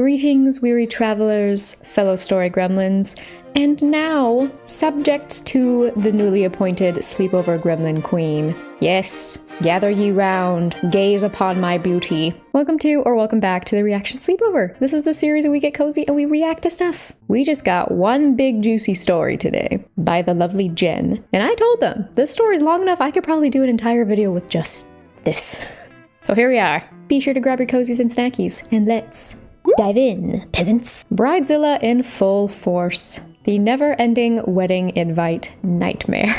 Greetings, weary travelers, fellow story gremlins, and now, subjects to the newly appointed Sleepover Gremlin Queen. Yes, gather ye round, gaze upon my beauty. Welcome to, or welcome back to the Reaction Sleepover. This is the series where we get cozy and we react to stuff. We just got one big juicy story today by the lovely Jen. And I told them, this story's long enough I could probably do an entire video with just this. So here we are. Be sure to grab your cozies and snackies, and let's dive in, peasants. Bridezilla in full force. The never-ending wedding invite nightmare.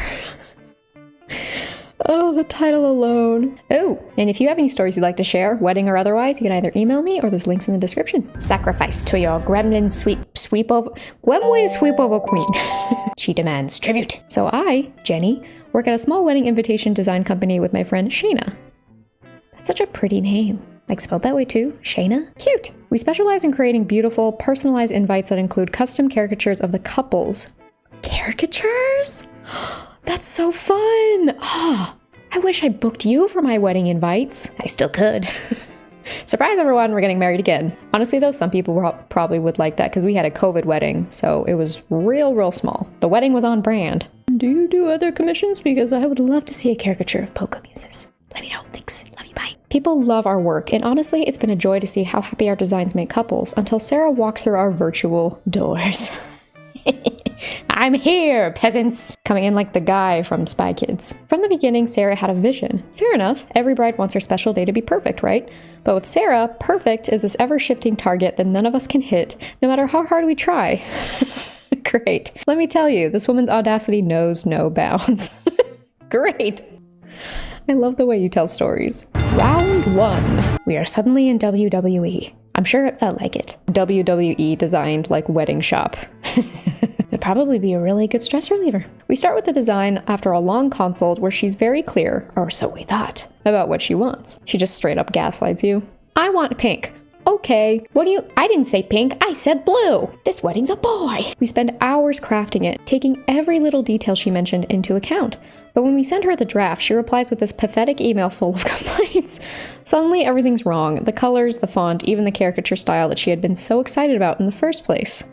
Oh, the title alone. Oh, and if you have any stories you'd like to share, wedding or otherwise, you can either email me or there's links in the description. Sacrifice to your gremlin sweepover queen. She demands tribute. So I, Jenny, work at a small wedding invitation design company with my friend Shayna. That's such a pretty name. Like spelled that way too? Shayna? Cute! We specialize in creating beautiful, personalized invites that include custom caricatures of the couples. Caricatures? That's so fun! Oh, I wish I booked you for my wedding invites. I still could. Surprise everyone, we're getting married again. Honestly though, some people probably would like that because we had a COVID wedding, so it was real small. The wedding was on brand. Do you do other commissions? Because I would love to see a caricature of PocoMuses. Let me know. Thanks. Love you. Bye. People love our work, and honestly, it's been a joy to see how happy our designs make couples until Sarah walked through our virtual doors. I'm here, peasants! Coming in like the guy from Spy Kids. From the beginning, Sarah had a vision. Fair enough, every bride wants her special day to be perfect, right? But with Sarah, perfect is this ever-shifting target that none of us can hit, no matter how hard we try. Great. Let me tell you, this woman's audacity knows no bounds. Great! I love the way you tell stories. Round 1. We are suddenly in WWE. I'm sure it felt like it. WWE designed like wedding shop. It'd probably be a really good stress reliever. We start with the design after a long consult where she's very clear, or so we thought, about what she wants. She just straight up gaslights you. I want pink. Okay, I didn't say pink, I said blue. This wedding's a boy. We spend hours crafting it, taking every little detail she mentioned into account. But when we send her the draft, she replies with this pathetic email full of complaints. Suddenly, everything's wrong. The colors, the font, even the caricature style that she had been so excited about in the first place.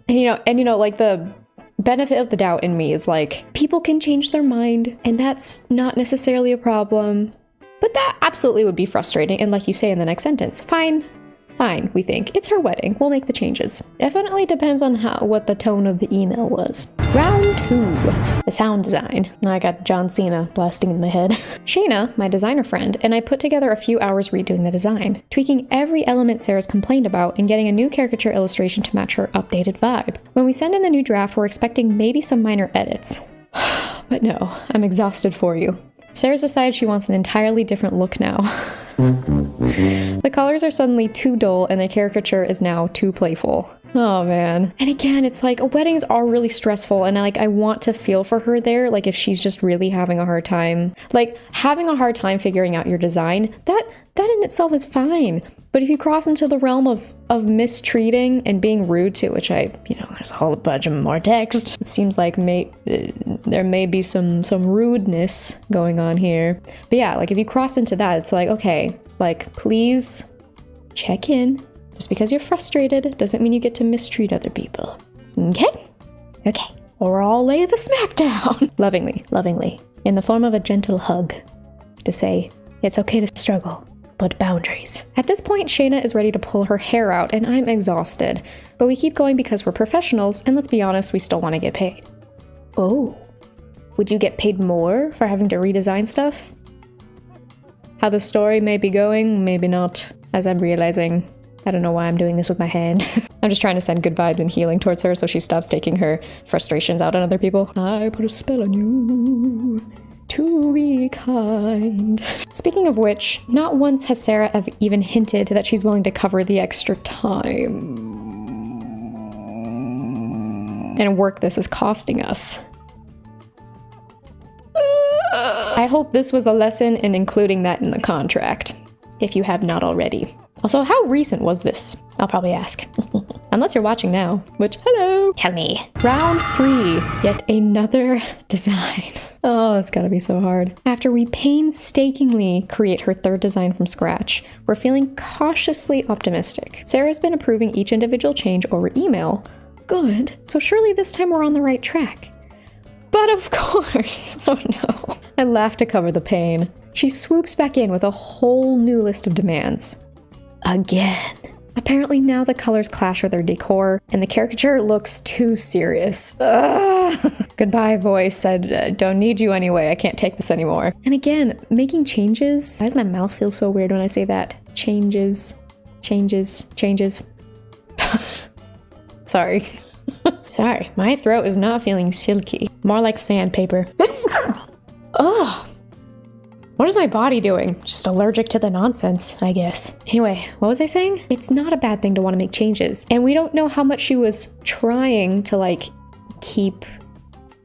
And like the benefit of the doubt in me is like, people can change their mind, and that's not necessarily a problem. But that absolutely would be frustrating, and like you say in the next sentence, fine, we think. It's her wedding, we'll make the changes. Definitely depends on what the tone of the email was. Round 2. The sound design. I got John Cena blasting in my head. Shayna, my designer friend, and I put together a few hours redoing the design, tweaking every element Sarah's complained about and getting a new caricature illustration to match her updated vibe. When we send in the new draft, we're expecting maybe some minor edits. But no, I'm exhausted for you. Sarah's decided she wants an entirely different look now. The colors are suddenly too dull and the caricature is now too playful. Oh man. And again, it's like, weddings are really stressful, and I want to feel for her there, like if she's just really having a hard time. Like, having a hard time figuring out your design, that in itself is fine. But if you cross into the realm of mistreating and being rude to, which there's a whole bunch of more text. It seems like there may be some rudeness going on here. But yeah, like if you cross into that, it's like, okay, like please check in. Just because you're frustrated doesn't mean you get to mistreat other people. Okay? Okay. Or I'll lay the smack down. Lovingly. In the form of a gentle hug. To say, it's okay to struggle, but boundaries. At this point, Shayna is ready to pull her hair out, and I'm exhausted. But we keep going because we're professionals, and let's be honest, we still want to get paid. Oh. Would you get paid more for having to redesign stuff? How the story may be going, maybe not. As I'm realizing, I don't know why I'm doing this with my hand. I'm just trying to send good vibes and healing towards her so she stops taking her frustrations out on other people. I put a spell on you to be kind. Speaking of which, not once has Sarah even hinted that she's willing to cover the extra time and work this is costing us. I hope this was a lesson in including that in the contract, if you have not already. Also, how recent was this? I'll probably ask. Unless you're watching now, which, hello! Tell me. Round 3, yet another design. Oh, that's gotta be so hard. After we painstakingly create her third design from scratch, we're feeling cautiously optimistic. Sarah's been approving each individual change over email. Good. So surely this time we're on the right track. But of course, oh no. I laugh to cover the pain. She swoops back in with a whole new list of demands. Again. Apparently now the colors clash with their decor, and the caricature looks too serious. Goodbye, voice said, don't need you anyway, I can't take this anymore. And again, making changes. Why does my mouth feel so weird when I say that? Changes. Sorry. Sorry, my throat is not feeling silky. More like sandpaper. Ugh. What is my body doing? Just allergic to the nonsense, I guess. Anyway, what was I saying? It's not a bad thing to want to make changes. And we don't know how much she was trying to like keep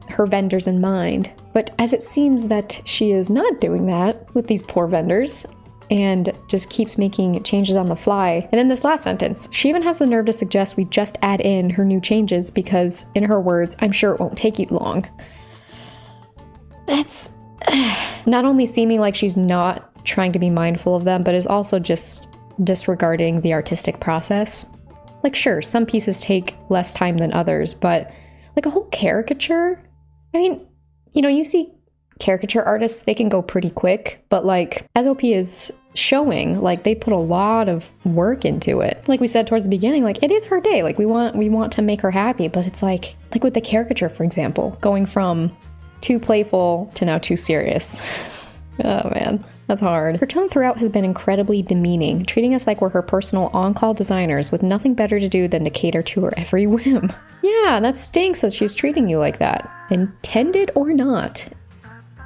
her vendors in mind. But as it seems that she is not doing that with these poor vendors and just keeps making changes on the fly. And then this last sentence, she even has the nerve to suggest we just add in her new changes because, in her words, I'm sure it won't take you long. That's not only seeming like she's not trying to be mindful of them, but is also just disregarding the artistic process. Like, sure, some pieces take less time than others, but like a whole caricature? I mean, you know, you see caricature artists, they can go pretty quick, but like, as OP is showing, like, they put a lot of work into it. Like we said towards the beginning, like, it is her day. Like, we want to make her happy, but it's like with the caricature, for example, going from too playful to now too serious. Oh man, that's hard. Her tone throughout has been incredibly demeaning, treating us like we're her personal on-call designers with nothing better to do than to cater to her every whim. Yeah, that stinks that she's treating you like that. Intended or not.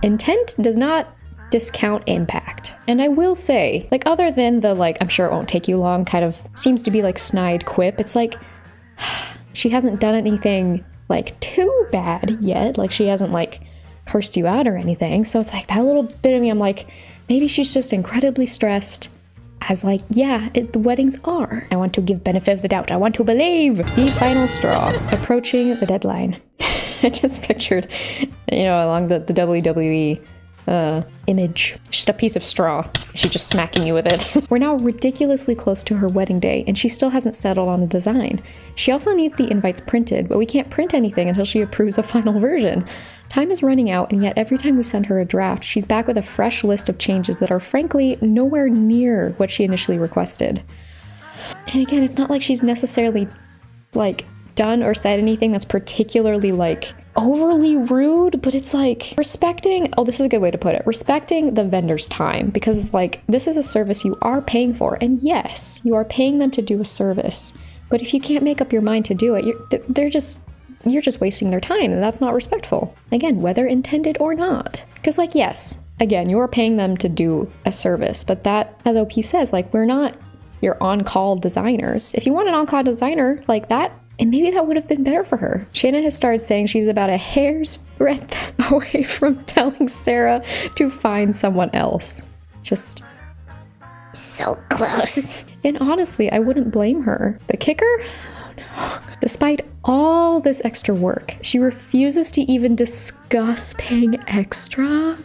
Intent does not discount impact. And I will say, like, other than the like, I'm sure it won't take you long kind of seems to be like snide quip, it's like, she hasn't done anything like too bad yet. Like, she hasn't like cursed you out or anything. So it's like that little bit of me, I'm like, maybe she's just incredibly stressed as like, yeah, the weddings are. I want to give benefit of the doubt. I want to believe. The final straw, approaching the deadline. I just pictured, you know, along the WWE image, just a piece of straw. She's just smacking you with it. We're now ridiculously close to her wedding day, and she still hasn't settled on a design. She also needs the invites printed, but we can't print anything until she approves a final version. Time is running out, and yet every time we send her a draft, she's back with a fresh list of changes that are frankly nowhere near what she initially requested. And again, it's not like she's necessarily like done or said anything that's particularly like overly rude, but it's like respecting, oh, this is a good way to put it, respecting the vendor's time, because it's like, this is a service you are paying for, and yes, you are paying them to do a service, but if you can't make up your mind to do it, you're just wasting their time, and that's not respectful. Again, whether intended or not. Because like, yes, again, you're paying them to do a service, but that, as OP says, like, we're not your on-call designers. If you want an on-call designer like that, and maybe that would have been better for her. Shanna has started saying she's about a hair's breadth away from telling Sarah to find someone else. Just so close. And honestly, I wouldn't blame her. The kicker? Oh no. Despite all this extra work, she refuses to even discuss paying extra.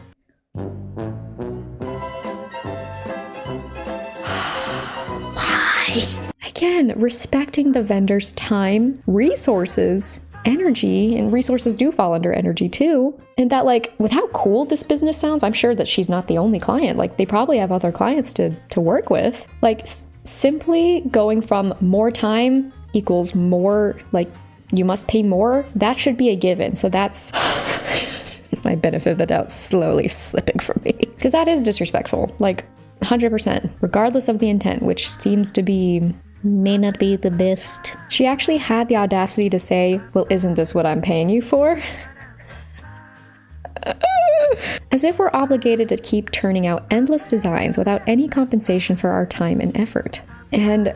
Why? Again, respecting the vendor's time, resources, energy, and resources do fall under energy too. And that, like, with how cool this business sounds, I'm sure that she's not the only client. Like, they probably have other clients to work with. Like, simply going from more time equals more, like, you must pay more, that should be a given. So that's my benefit of the doubt slowly slipping from me. Because that is disrespectful, like 100%, regardless of the intent, which seems to be, may not be the best. She actually had the audacity to say, well, isn't this what I'm paying you for? As if we're obligated to keep turning out endless designs without any compensation for our time and effort. And,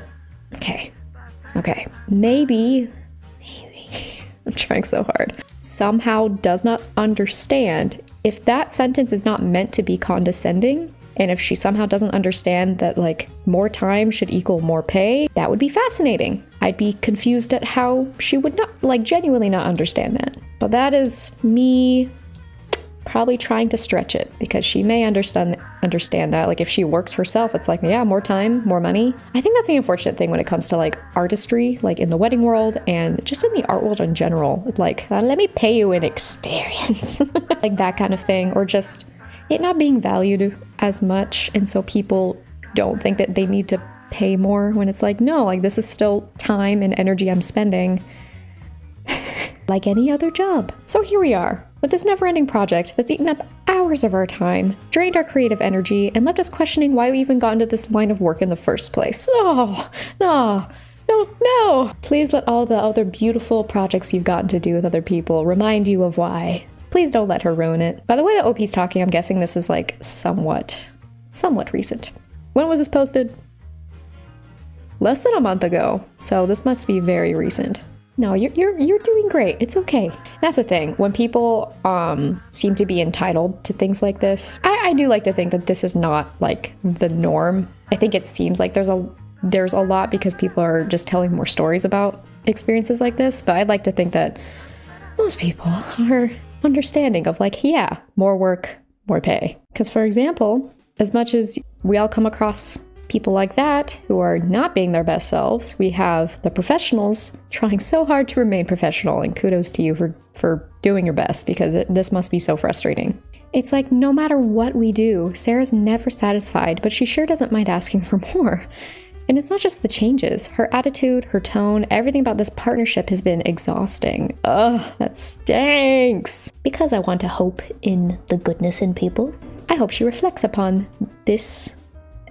okay, maybe, I'm trying so hard, somehow does not understand if that sentence is not meant to be condescending. And if she somehow doesn't understand that, like, more time should equal more pay, that would be fascinating. I'd be confused at how she would not, like, genuinely not understand that. But that is me probably trying to stretch it because she may understand that, like, if she works herself, it's like, yeah, more time, more money. I think that's the unfortunate thing when it comes to like artistry, like in the wedding world and just in the art world in general. Like, let me pay you an experience. Like that kind of thing, or just it not being valued as much, and so people don't think that they need to pay more when it's like, no, like this is still time and energy I'm spending like any other job. So here we are with this never-ending project that's eaten up hours of our time, drained our creative energy, and left us questioning why we even got into this line of work in the first place. Oh, no. Please let all the other beautiful projects you've gotten to do with other people remind you of why. Please don't let her ruin it. By the way that OP's talking, I'm guessing this is like somewhat recent. When was this posted? Less than a month ago, so this must be very recent. No, you're doing great. It's okay. That's the thing. When people seem to be entitled to things like this, I do like to think that this is not like the norm. I think it seems like there's a lot because people are just telling more stories about experiences like this, but I'd like to think that most people are understanding of like, yeah, more work, more pay. Because for example, as much as we all come across people like that who are not being their best selves, we have the professionals trying so hard to remain professional, and kudos to you for doing your best, because this must be so frustrating. It's like no matter what we do, Sarah's never satisfied, but she sure doesn't mind asking for more. And it's not just the changes. Her attitude, her tone, everything about this partnership has been exhausting. Ugh, that stinks. Because I want to hope in the goodness in people, I hope she reflects upon this,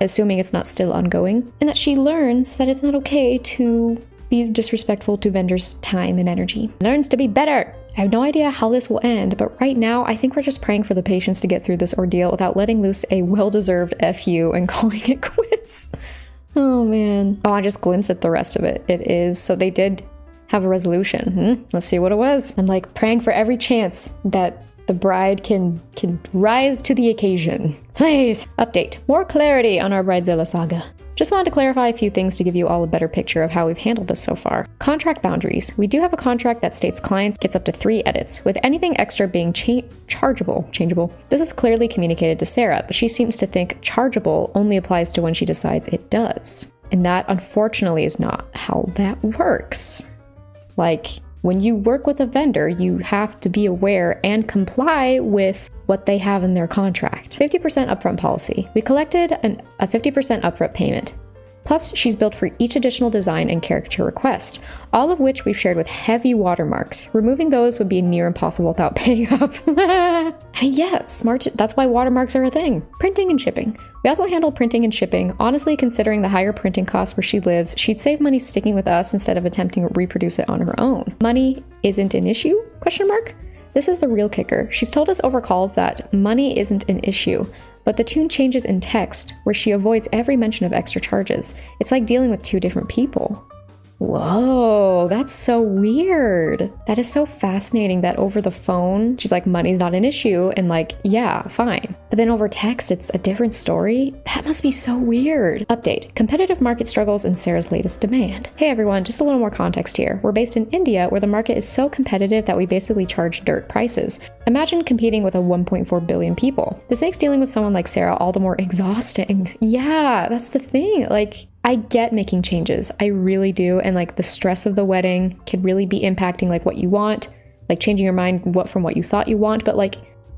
assuming it's not still ongoing, and that she learns that it's not okay to be disrespectful to vendors' time and energy. Learns to be better. I have no idea how this will end, but right now I think we're just praying for the patience to get through this ordeal without letting loose a well-deserved FU and calling it quits. Oh man. Oh, I just glimpsed at the rest of it. It is, so they did have a resolution. Let's see what it was. I'm like praying for every chance that the bride can rise to the occasion. Please. Update. More clarity on our Bridezilla saga. Just wanted to clarify a few things to give you all a better picture of how we've handled this so far. Contract boundaries. We do have a contract that states clients gets up to 3 edits, with anything extra being changeable. This is clearly communicated to Sarah, but she seems to think chargeable only applies to when she decides it does. And that, unfortunately, is not how that works. Like, when you work with a vendor, you have to be aware and comply with what they have in their contract. 50% upfront policy. We collected a 50% upfront payment. Plus, she's billed for each additional design and caricature request, all of which we've shared with heavy watermarks. Removing those would be near impossible without paying up. Yeah, it's smart. That's why watermarks are a thing. Printing and shipping. We also handle printing and shipping. Honestly, considering the higher printing costs where she lives, she'd save money sticking with us instead of attempting to reproduce it on her own. Money isn't an issue? ? This is the real kicker. She's told us over calls that money isn't an issue, but the tune changes in text where she avoids every mention of extra charges. It's like dealing with 2 different people. Whoa, that's so weird. That is so fascinating that over the phone, she's like, money's not an issue, and like, yeah, fine. But then over text, it's a different story? That must be so weird. Update. Competitive market struggles and Sarah's latest demand. Hey everyone, just a little more context here. We're based in India, where the market is so competitive that we basically charge dirt prices. Imagine competing with a 1.4 billion people. This makes dealing with someone like Sarah all the more exhausting. Yeah, that's the thing. Like, I get making changes. I really do. And like the stress of the wedding can really be impacting like what you want, like changing your mind from what you thought you want. But like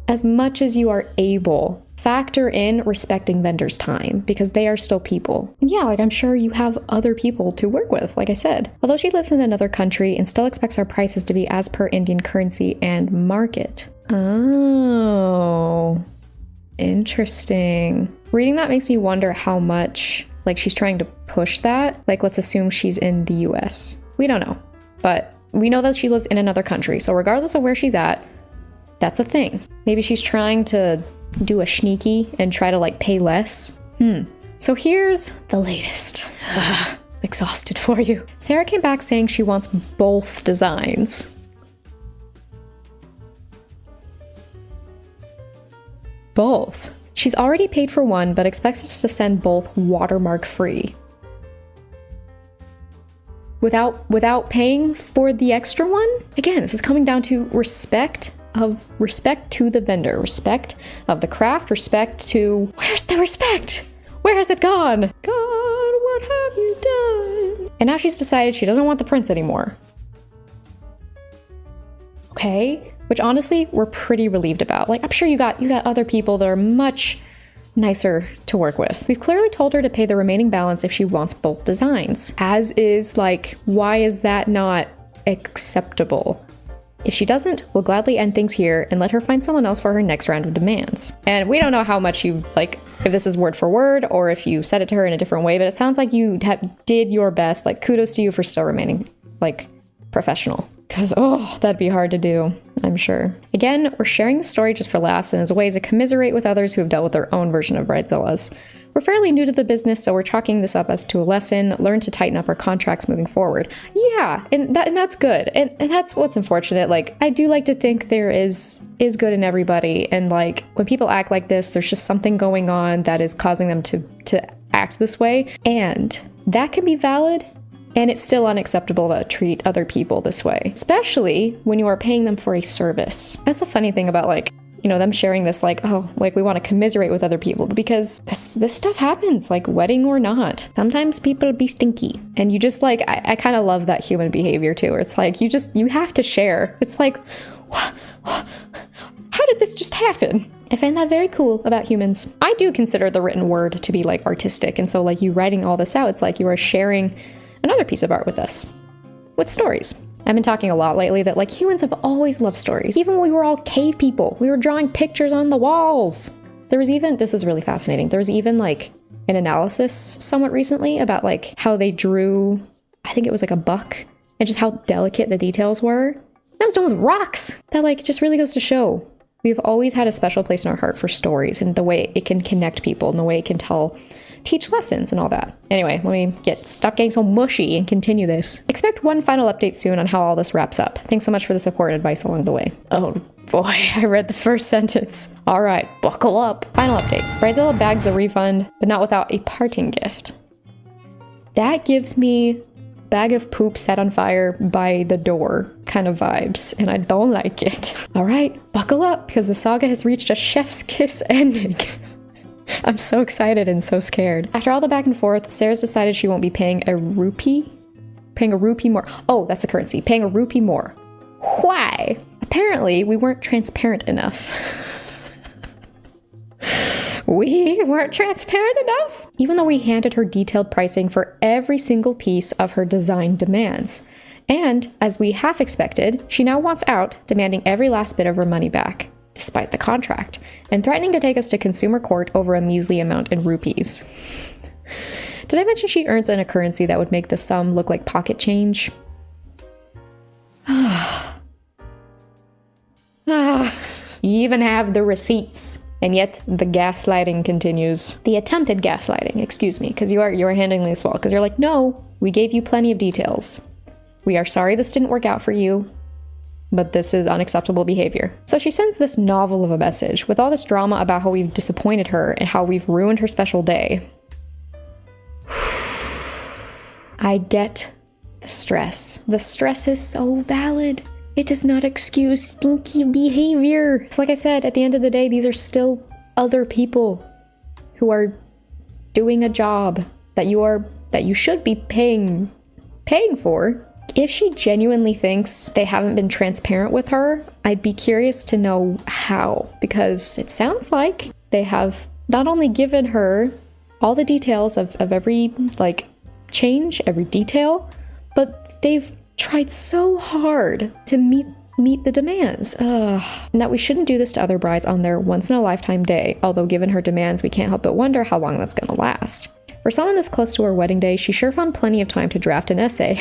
as much as you are able, factor in respecting vendors' time because they are still people. And yeah, like I'm sure you have other people to work with, like I said. Although she lives in another country and still expects our prices to be as per Indian currency and market. Oh, interesting. Reading that makes me wonder how much like she's trying to push that. Like, let's assume she's in the US. We don't know, but we know that she lives in another country. So regardless of where she's at, that's a thing. Maybe she's trying to do a sneaky and try to like pay less. So here's the latest. Exhausted for you. Sarah came back saying she wants both designs. Both. She's already paid for one, but expects us to send both watermark free. Without paying for the extra one? Again, this is coming down to respect of respect to the vendor, respect of the craft, respect to, where's the respect? Where has it gone? God, what have you done? And now she's decided she doesn't want the prince anymore. Okay, which honestly, we're pretty relieved about. Like, I'm sure you got other people that are much nicer to work with. We've clearly told her to pay the remaining balance if she wants both designs. As is, like, why is that not acceptable? If she doesn't, we'll gladly end things here and let her find someone else for her next round of demands. And we don't know how much you, like, if this is word for word or if you said it to her in a different way, but it sounds like you did your best. Like, kudos to you for still remaining, like, professional. Because, oh, that'd be hard to do, I'm sure. Again, we're sharing the story just for laughs and as a way to commiserate with others who have dealt with their own version of bridezillas. We're fairly new to the business, so we're chalking this up as to a lesson, learn to tighten up our contracts moving forward. Yeah, and that's good. And that's what's unfortunate. Like, I do like to think there is good in everybody. And like, when people act like this, there's just something going on that is causing them to act this way. And that can be valid. And it's still unacceptable to treat other people this way, especially when you are paying them for a service. That's a funny thing about, like, you know, them sharing this, like, oh, like, we want to commiserate with other people, because this stuff happens, like, wedding or not. Sometimes people be stinky. And you just, like, I kind of love that human behavior too, where it's like, you have to share. It's like, how did this just happen? I find that very cool about humans. I do consider the written word to be, like, artistic. And so, like, you writing all this out, it's like you are sharing another piece of art with us, with stories. I've been talking a lot lately that, like, humans have always loved stories. Even when we were all cave people, we were drawing pictures on the walls. There was even, this is really fascinating, there was even, like, an analysis somewhat recently about, like, how they drew, I think it was like a buck, and just how delicate the details were. That was done with rocks. That, like, just really goes to show we've always had a special place in our heart for stories and the way it can connect people and the way it can teach lessons and all that. Anyway, let me stop getting so mushy and continue this. Expect one final update soon on how all this wraps up. Thanks so much for the support and advice along the way. Oh boy, I read the first sentence. All right, buckle up. Final update. Bridezilla bags the refund, but not without a parting gift. That gives me bag of poop set on fire by the door kind of vibes, and I don't like it. All right, buckle up, because the saga has reached a chef's kiss ending. I'm so excited and so scared. After all the back and forth, Sarah's decided she won't be paying a rupee more. Oh, that's the currency. Paying a rupee more. Why? Apparently, we weren't transparent enough. We weren't transparent enough? Even though we handed her detailed pricing for every single piece of her design demands. And, as we half expected, she now wants out, demanding every last bit of her money back, despite the contract, and threatening to take us to consumer court over a measly amount in rupees. Did I mention she earns in a currency that would make the sum look like pocket change? You even have the receipts. And yet the gaslighting continues. The attempted gaslighting, excuse me, because you are handling this well, because you're like, no, we gave you plenty of details. We are sorry this didn't work out for you, but this is unacceptable behavior. So she sends this novel of a message with all this drama about how we've disappointed her and how we've ruined her special day. I get the stress. The stress is so valid. It does not excuse stinky behavior. It's like I said, at the end of the day, these are still other people who are doing a job that you should be paying for. If she genuinely thinks they haven't been transparent with her, I'd be curious to know how, because it sounds like they have not only given her all the details of every, like, change, every detail, but they've tried so hard to meet the demands. And that we shouldn't do this to other brides on their once-in-a-lifetime day, although given her demands, we can't help but wonder how long that's gonna last. For someone this close to her wedding day, she sure found plenty of time to draft an essay.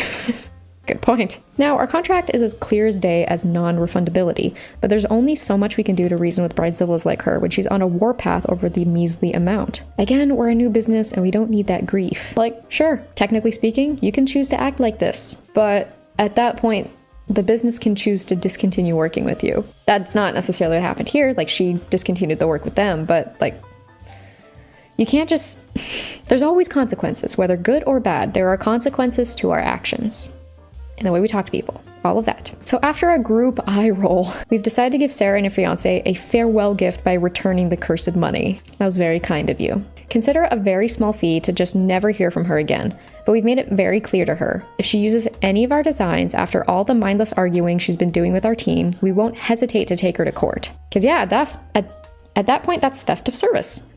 Good point. Now, our contract is as clear as day as non-refundability, but there's only so much we can do to reason with bridezillas like her when she's on a warpath over the measly amount. Again, we're a new business and we don't need that grief. Like, sure, technically speaking, you can choose to act like this, but at that point, the business can choose to discontinue working with you. That's not necessarily what happened here. Like, she discontinued the work with them, but, like, you can't just... There's always consequences, whether good or bad. There are consequences to our actions and the way we talk to people. all of that. So after a group eye roll, we've decided to give Sarah and her fiance a farewell gift by returning the cursed money. That was very kind of you. Consider a very small fee to just never hear from her again, but we've made it very clear to her. If she uses any of our designs after all the mindless arguing she's been doing with our team, we won't hesitate to take her to court. Because yeah, that's at that point, that's theft of service.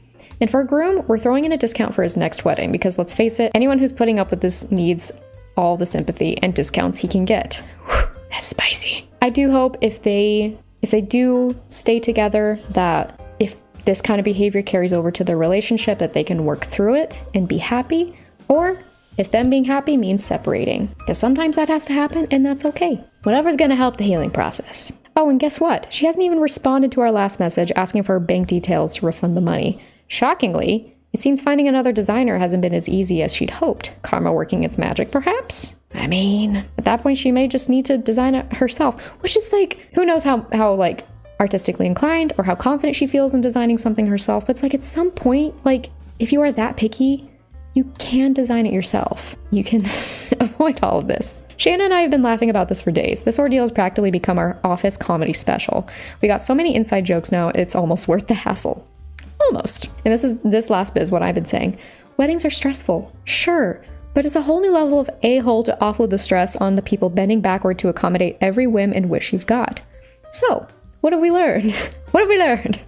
And for a groom, we're throwing in a discount for his next wedding because let's face it, anyone who's putting up with this needs all the sympathy and discounts he can get. Whew, that's spicy. I do hope if they do stay together, that if this kind of behavior carries over to their relationship, that they can work through it and be happy, or if them being happy means separating, because sometimes that has to happen and that's okay. Whatever's gonna help the healing process. Oh, and guess what? She hasn't even responded to our last message asking for her bank details to refund the money. Shockingly, it seems finding another designer hasn't been as easy as she'd hoped. Karma working its magic, perhaps? I mean, at that point, she may just need to design it herself, which is like, who knows how like artistically inclined or how confident she feels in designing something herself. But it's like at some point, like if you are that picky, you can design it yourself. You can avoid all of this. Shanna and I have been laughing about this for days. This ordeal has practically become our office comedy special. We got so many inside jokes now, it's almost worth the hassle. Almost. And this last bit is what I've been saying. Weddings are stressful, sure, but it's a whole new level of a-hole to offload the stress on the people bending backward to accommodate every whim and wish you've got. So, what have we learned? What have we learned?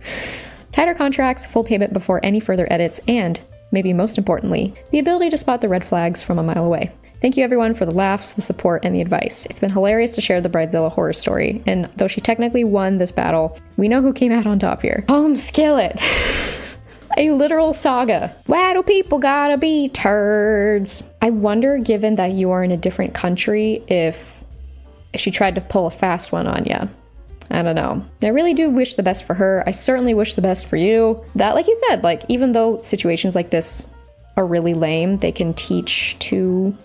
Tighter contracts, full payment before any further edits, and, maybe most importantly, the ability to spot the red flags from a mile away. Thank you everyone for the laughs, the support, and the advice. It's been hilarious to share the Bridezilla horror story, and though she technically won this battle, we know who came out on top here. Home Skillet! A literal saga. Why do people gotta be turds? I wonder, given that you are in a different country, if she tried to pull a fast one on you. I don't know. I really do wish the best for her. I certainly wish the best for you. That, like you said, like even though situations like this are really lame, they can teach to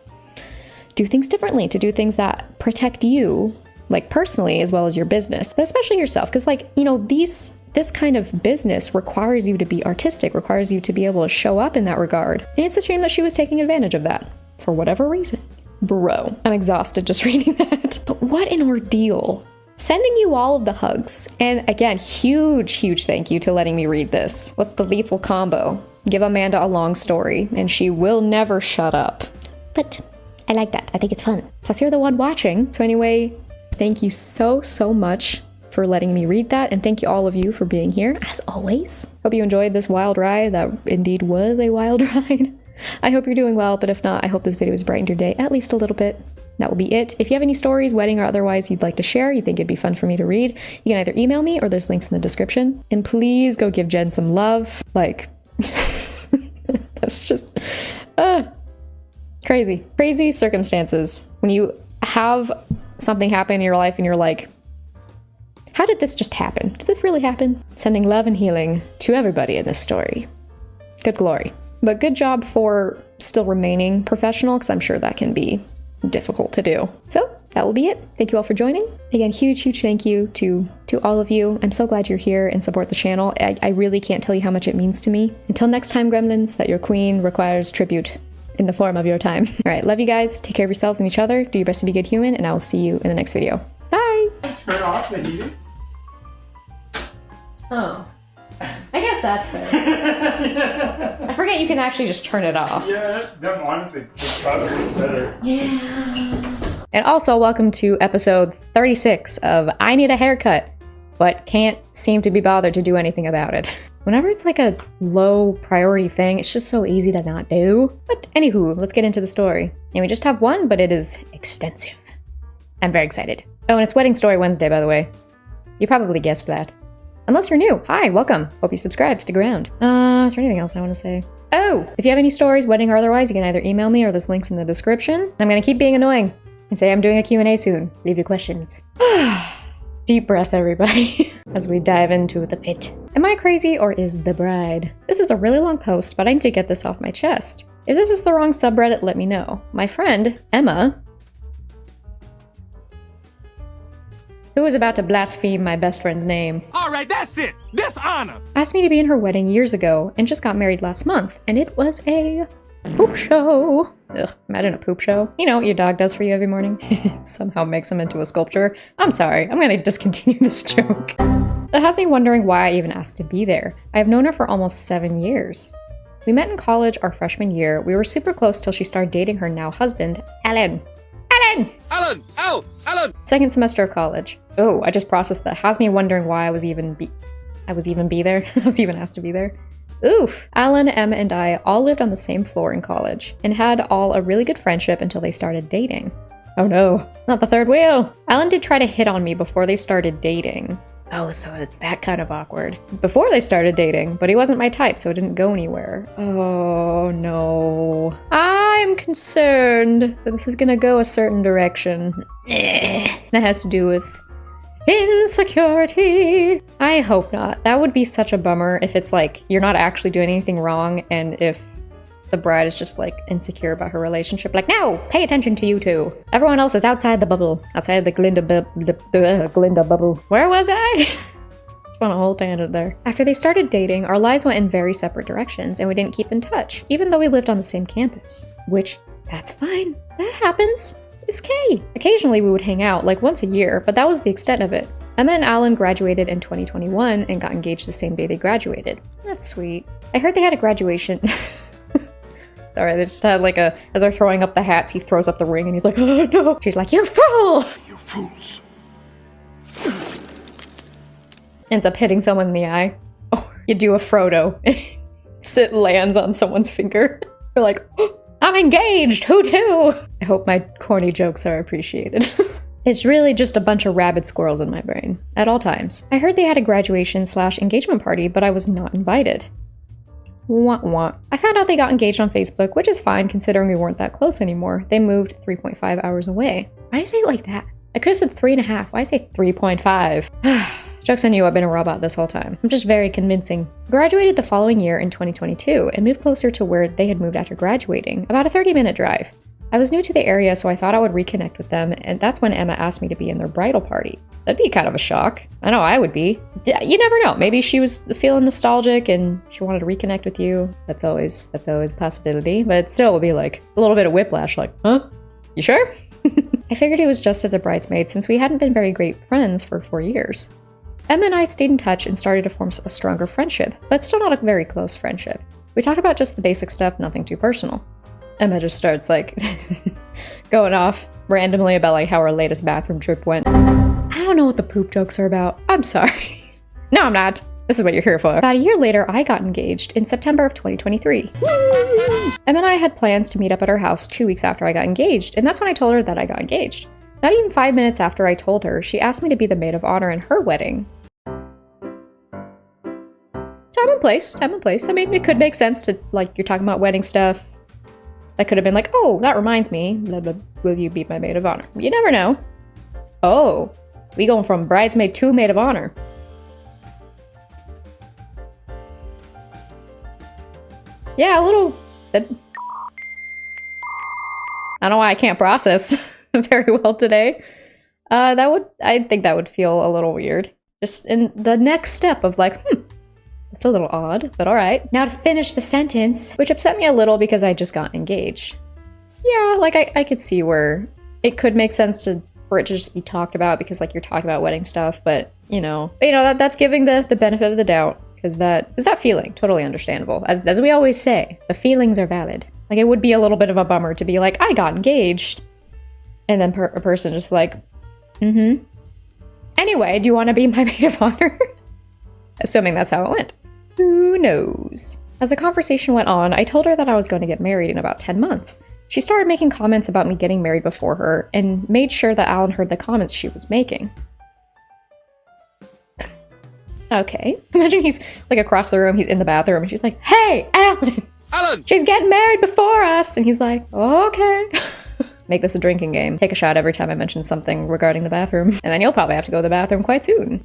do things differently, to do things that protect you, like personally, as well as your business, but especially yourself. Because like, you know, this kind of business requires you to be artistic, requires you to be able to show up in that regard. And it's a shame that she was taking advantage of that for whatever reason. Bro, I'm exhausted just reading that. But what an ordeal. Sending you all of the hugs. And again, huge thank you to letting me read this. What's the lethal combo? Give Amanda a long story, and she will never shut up. But I like that. I think it's fun. Plus, you're the one watching. So anyway, thank you so much for letting me read that, and thank you all of you for being here, as always. Hope you enjoyed this wild ride that indeed was a wild ride. I hope you're doing well, but if not, I hope this video has brightened your day at least a little bit. That will be it. If you have any stories, wedding or otherwise, you'd like to share, you think it'd be fun for me to read, you can either email me or there's links in the description. And please go give Jen some love. Like, that's just crazy circumstances. When you have something happen in your life and you're like, how did this just happen? Did this really happen? Sending love and healing to everybody in this story. Good glory. But good job for still remaining professional, because I'm sure that can be difficult to do. So that will be it. Thank you all for joining. Again, huge thank you to all of you. I'm so glad you're here and support the channel. I really can't tell you how much it means to me. Until next time, gremlins, that your queen requires tribute in the form of your time. All right, love you guys. Take care of yourselves and each other. Do your best to be a good human, and I will see you in the next video. Bye! Turn off the heating? Oh. I guess that's fair. I forget you can actually just turn it off. Yeah, them honestly, it's probably better. Yeah. And also, welcome to episode 36 of I Need a Haircut, but can't seem to be bothered to do anything about it. Whenever it's like a low priority thing, it's just so easy to not do. But anywho, let's get into the story. And we just have one, but it is extensive. I'm very excited. Oh, and it's Wedding Story Wednesday, by the way. You probably guessed that. Unless you're new, hi, welcome. Hope you subscribe, stick around. Is there anything else I want to say? Oh, if you have any stories, wedding or otherwise, you can either email me or there's links in the description. I'm gonna keep being annoying and say I'm doing a Q&A soon. Leave your questions. Deep breath, everybody, as we dive into the pit. Am I crazy or is the bride? This is a really long post, but I need to get this off my chest. If this is the wrong subreddit, let me know. My friend, Emma, who was about to blaspheme my best friend's name. All right, that's it. Dishonor. Asked me to be in her wedding years ago and just got married last month, and it was a Poop show. Ugh, imagine a poop show. You know what your dog does for you every morning? Somehow makes him into a sculpture. I'm sorry, I'm gonna discontinue this joke. That has me wondering why I even asked to be there. I have known her for almost 7 years. We met in college our freshman year. We were super close till she started dating her now husband, Alan. Alan! Alan! Al! Alan! Second semester of college. Oh, I just processed that. Has me wondering why I was even there. I was even asked to be there. Oof. Alan, Emma, and I all lived on the same floor in college and had all a really good friendship until they started dating. Oh no, not the third wheel. Alan did try to hit on me before they started dating. Oh, so it's that kind of awkward. Before they started dating, but he wasn't my type, so it didn't go anywhere. Oh no. I'm concerned that this is gonna go a certain direction. That has to do with insecurity. I hope not. That would be such a bummer if it's like you're not actually doing anything wrong and if the bride is just like insecure about her relationship. Like, no, pay attention to you two. Everyone else is outside the bubble. Outside the Glinda bubble. Where was I? Just went a whole tangent there. After they started dating, our lives went in very separate directions and we didn't keep in touch, even though we lived on the same campus. Which, that's fine. That happens. It's okay. Occasionally we would hang out, like once a year, but that was the extent of it. Emma and Alan graduated in 2021 and got engaged the same day they graduated. That's sweet. I heard they had a graduation. Sorry, they just had like as they're throwing up the hats, he throws up the ring and he's like, oh no. She's like, you fool! You fools! Ends up hitting someone in the eye. Oh, you do a Frodo. It lands on someone's finger. You're like, oh, I'm engaged! Who too? I hope my corny jokes are appreciated. It's really just a bunch of rabid squirrels in my brain, at all times. I heard they had a graduation/engagement party, but I was not invited. Wah wah. I found out they got engaged on Facebook, which is fine considering we weren't that close anymore. They moved 3.5 hours away. Why did I say it like that? I could have said 3.5. Why did I say 3.5? Joke's on you, I've been a robot this whole time. I'm just very convincing. Graduated the following year in 2022 and moved closer to where they had moved after graduating, about a 30-minute drive. I was new to the area, so I thought I would reconnect with them, and that's when Emma asked me to be in their bridal party. That'd be kind of a shock. I know I would be. You never know. Maybe she was feeling nostalgic and she wanted to reconnect with you. That's always a possibility, but it still would be like a little bit of whiplash, like, huh? You sure? I figured it was just as a bridesmaid since we hadn't been very great friends for 4 years. Emma and I stayed in touch and started to form a stronger friendship, but still not a very close friendship. We talked about just the basic stuff, nothing too personal. Emma just starts like going off randomly about like how our latest bathroom trip went. I don't know what the poop jokes are about. I'm sorry. No, I'm not. This is what you're here for. About a year later, I got engaged in September of 2023. Woo! Emma and I had plans to meet up at her house 2 weeks after I got engaged, and that's when I told her that I got engaged. Not even 5 minutes after I told her, she asked me to be the maid of honor in her wedding. Time and place, time and place. I mean, it could make sense to, like, you're talking about wedding stuff. That could have been like, oh, that reminds me, blah, blah, will you be my maid of honor? You never know. Oh, we going from bridesmaid to maid of honor. Yeah, a little... I don't know why I can't process very well today. I think that would feel a little weird. Just in the next step of like, it's a little odd, but all right. Now to finish the sentence, which upset me a little because I just got engaged. Yeah, like I could see where it could make sense for it to just be talked about because like you're talking about wedding stuff, but you know that's giving the benefit of the doubt because that feeling totally understandable. As we always say, the feelings are valid. Like it would be a little bit of a bummer to be like, I got engaged, and then a person just like, Anyway, do you want to be my maid of honor? Assuming that's how it went. Who knows? As the conversation went on, I told her that I was going to get married in about 10 months. She started making comments about me getting married before her and made sure that Alan heard the comments she was making. Okay. Imagine he's like across the room, he's in the bathroom, and she's like, hey, Alan! Alan! She's getting married before us! And he's like, okay. Make this a drinking game. Take a shot every time I mention something regarding the bathroom. And then you'll probably have to go to the bathroom quite soon.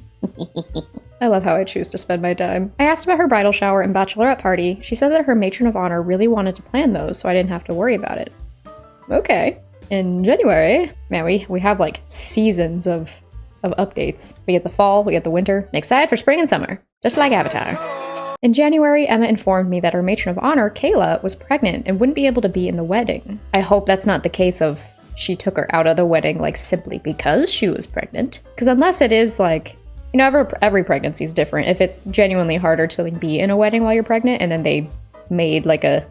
I love how I choose to spend my time. I asked about her bridal shower and bachelorette party. She said that her matron of honor really wanted to plan those, so I didn't have to worry about it. Okay. In January, man, we have like seasons of updates. We get the fall, we get the winter. I'm excited for spring and summer. Just like Avatar. In January, Emma informed me that her matron of honor, Kayla, was pregnant and wouldn't be able to be in the wedding. I hope that's not the case of she took her out of the wedding, like, simply because she was pregnant. Because unless it is, like, you know, every pregnancy is different. If it's genuinely harder to, like, be in a wedding while you're pregnant and then they made, like, a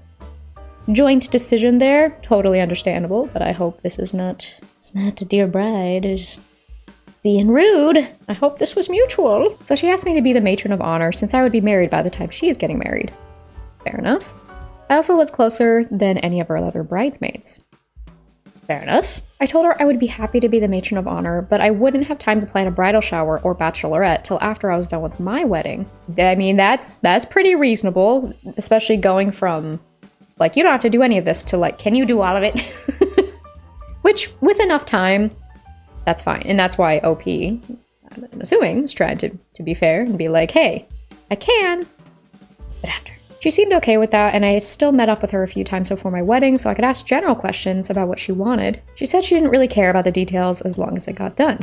joint decision there, totally understandable. But I hope this is not, it's not a dear bride, it's being rude. I hope this was mutual. So she asked me to be the matron of honor since I would be married by the time she is getting married. Fair enough. I also live closer than any of her other bridesmaids. Fair enough. I told her I would be happy to be the matron of honor, but I wouldn't have time to plan a bridal shower or bachelorette till after I was done with my wedding. I mean, that's pretty reasonable, especially going from, like, you don't have to do any of this to, like, can you do all of it? Which, with enough time, that's fine. And that's why OP, I'm assuming, is trying to be fair and be like, hey, I can, but after. She seemed okay with that, and I still met up with her a few times before my wedding so I could ask general questions about what she wanted. She said she didn't really care about the details as long as it got done.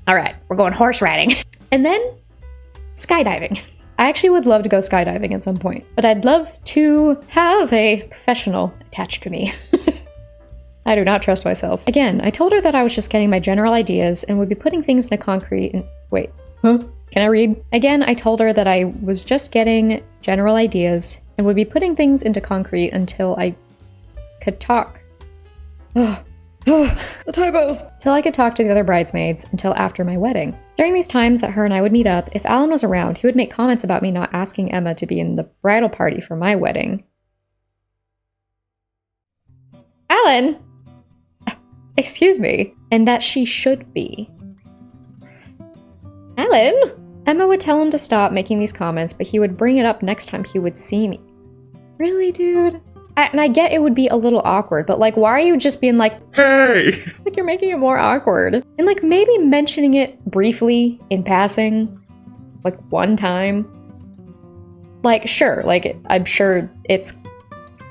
All right, we're going horse riding. And then skydiving. I actually would love to go skydiving at some point, but I'd love to have a professional attached to me. I do not trust myself. Again, I told her that I was just getting my general ideas and would be putting things into concrete and— wait, huh? Can I read? Again, I told her that I was just getting general ideas and would be putting things into concrete until I could talk. The typos! Till I could talk to the other bridesmaids until after my wedding. During these times that her and I would meet up, if Alan was around, he would make comments about me not asking Emma to be in the bridal party for my wedding. Alan! Excuse me. And that she should be. Alan! Emma would tell him to stop making these comments, but he would bring it up next time he would see me. Really, dude? And I get it would be a little awkward, but, like, why are you just being like, Hey! like, you're making it more awkward? And, like, maybe mentioning it briefly in passing, like, one time. Like, sure, like, I'm sure it's—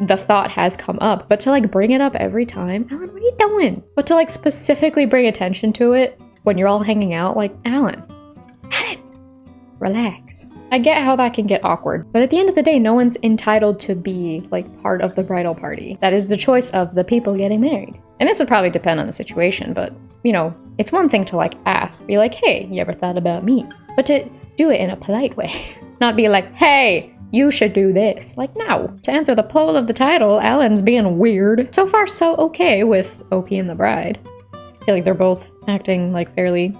the thought has come up, but to, like, bring it up every time? Alan, what are you doing? But to, like, specifically bring attention to it when you're all hanging out, like, Alan, relax. I get how that can get awkward, but at the end of the day, no one's entitled to be, like, part of the bridal party. That is the choice of the people getting married. And this would probably depend on the situation, but, you know, it's one thing to, like, ask, be like, hey, you ever thought about me? But to do it in a polite way, not be like, hey, you should do this. Like, no. To answer the poll of the title, Alan's being weird. So far, so okay with OP and the bride. I feel like they're both acting, like, fairly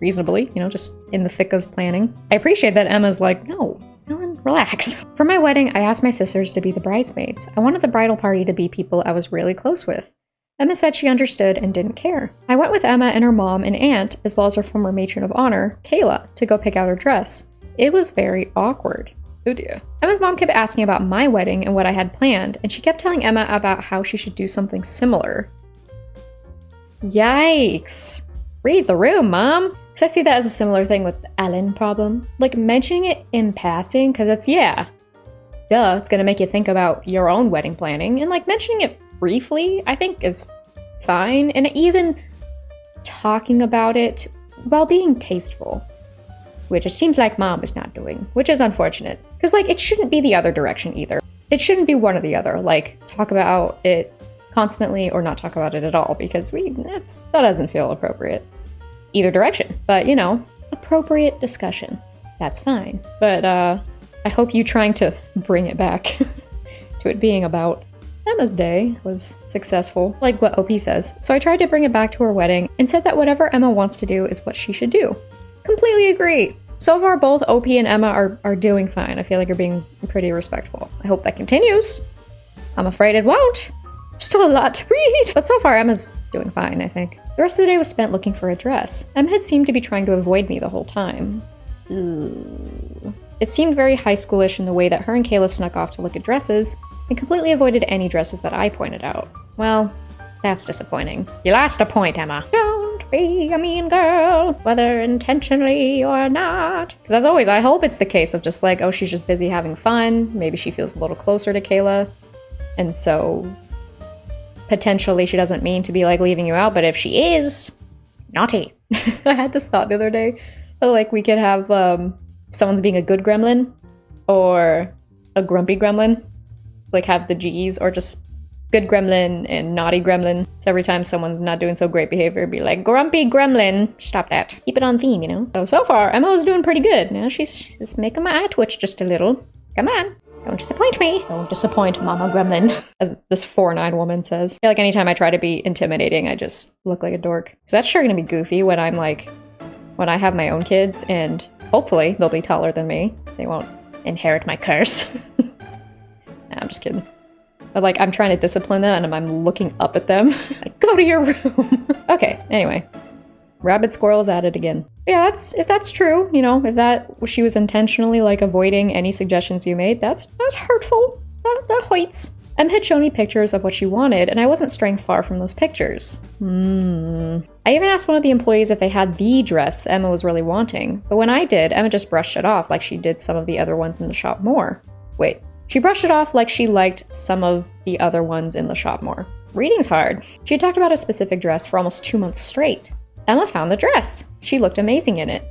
reasonably, you know, just in the thick of planning. I appreciate that Emma's like, no, Alan, relax. For my wedding, I asked my sisters to be the bridesmaids. I wanted the bridal party to be people I was really close with. Emma said she understood and didn't care. I went with Emma and her mom and aunt, as well as her former matron of honor, Kayla, to go pick out her dress. It was very awkward. Oh dear. Emma's mom kept asking about my wedding and what I had planned, and she kept telling Emma about how she should do something similar. Yikes. Read the room, Mom. Because I see that as a similar thing with the Alan problem. Like, mentioning it in passing, because it's, yeah, duh, it's gonna make you think about your own wedding planning. And, like, mentioning it briefly, I think, is fine. And even talking about it while being tasteful, which it seems like Mom is not doing, which is unfortunate. Because, like, it shouldn't be the other direction either. It shouldn't be one or the other. Like, talk about it constantly or not talk about it at all, because that doesn't feel appropriate. Either direction. But, you know, appropriate discussion. That's fine. But, I hope you trying to bring it back to it being about Emma's day was successful, like what OP says. So I tried to bring it back to her wedding and said that whatever Emma wants to do is what she should do. Completely agree. So far, both OP and Emma are doing fine. I feel like you're being pretty respectful. I hope that continues. I'm afraid it won't. Still a lot to read. But so far, Emma's doing fine, I think. The rest of the day was spent looking for a dress. Emma had seemed to be trying to avoid me the whole time. It seemed very high schoolish in the way that her and Kayla snuck off to look at dresses and completely avoided any dresses that I pointed out. Well, that's disappointing. You lost a point, Emma. Don't be a mean girl, whether intentionally or not. Because as always, I hope it's the case of just like, oh, she's just busy having fun. Maybe she feels a little closer to Kayla. And so potentially she doesn't mean to be like leaving you out, but if she is, naughty. I had this thought the other day, like we could have someone's being a good gremlin or a grumpy gremlin. Like have the G's, or just good gremlin and naughty gremlin. So every time someone's not doing so great behavior, be like, grumpy gremlin. Stop that. Keep it on theme, you know? So far, Emma was doing pretty good. Now she's making my eye twitch just a little. Come on. Don't disappoint me. Don't disappoint Mama Gremlin. As this 4'9" woman says. I feel like anytime I try to be intimidating, I just look like a dork. Because that's sure gonna be goofy when I'm like, when I have my own kids, and hopefully they'll be taller than me. They won't inherit my curse. Nah, I'm just kidding. But like, I'm trying to discipline them and I'm looking up at them. Like, go to your room. Okay, anyway. Rabid squirrel is at it again. Yeah, if that's true, you know, if that she was intentionally like avoiding any suggestions you made, that's hurtful. That hurts. Em had shown me pictures of what she wanted, and I wasn't straying far from those pictures. I even asked one of the employees if they had the dress Emma was really wanting, but when I did, Emma just brushed it off like she did some of the other ones in the shop more. Wait, she brushed it off like she liked some of the other ones in the shop more. Reading's hard. She had talked about a specific dress for almost 2 months straight. Emma found the dress. She looked amazing in it.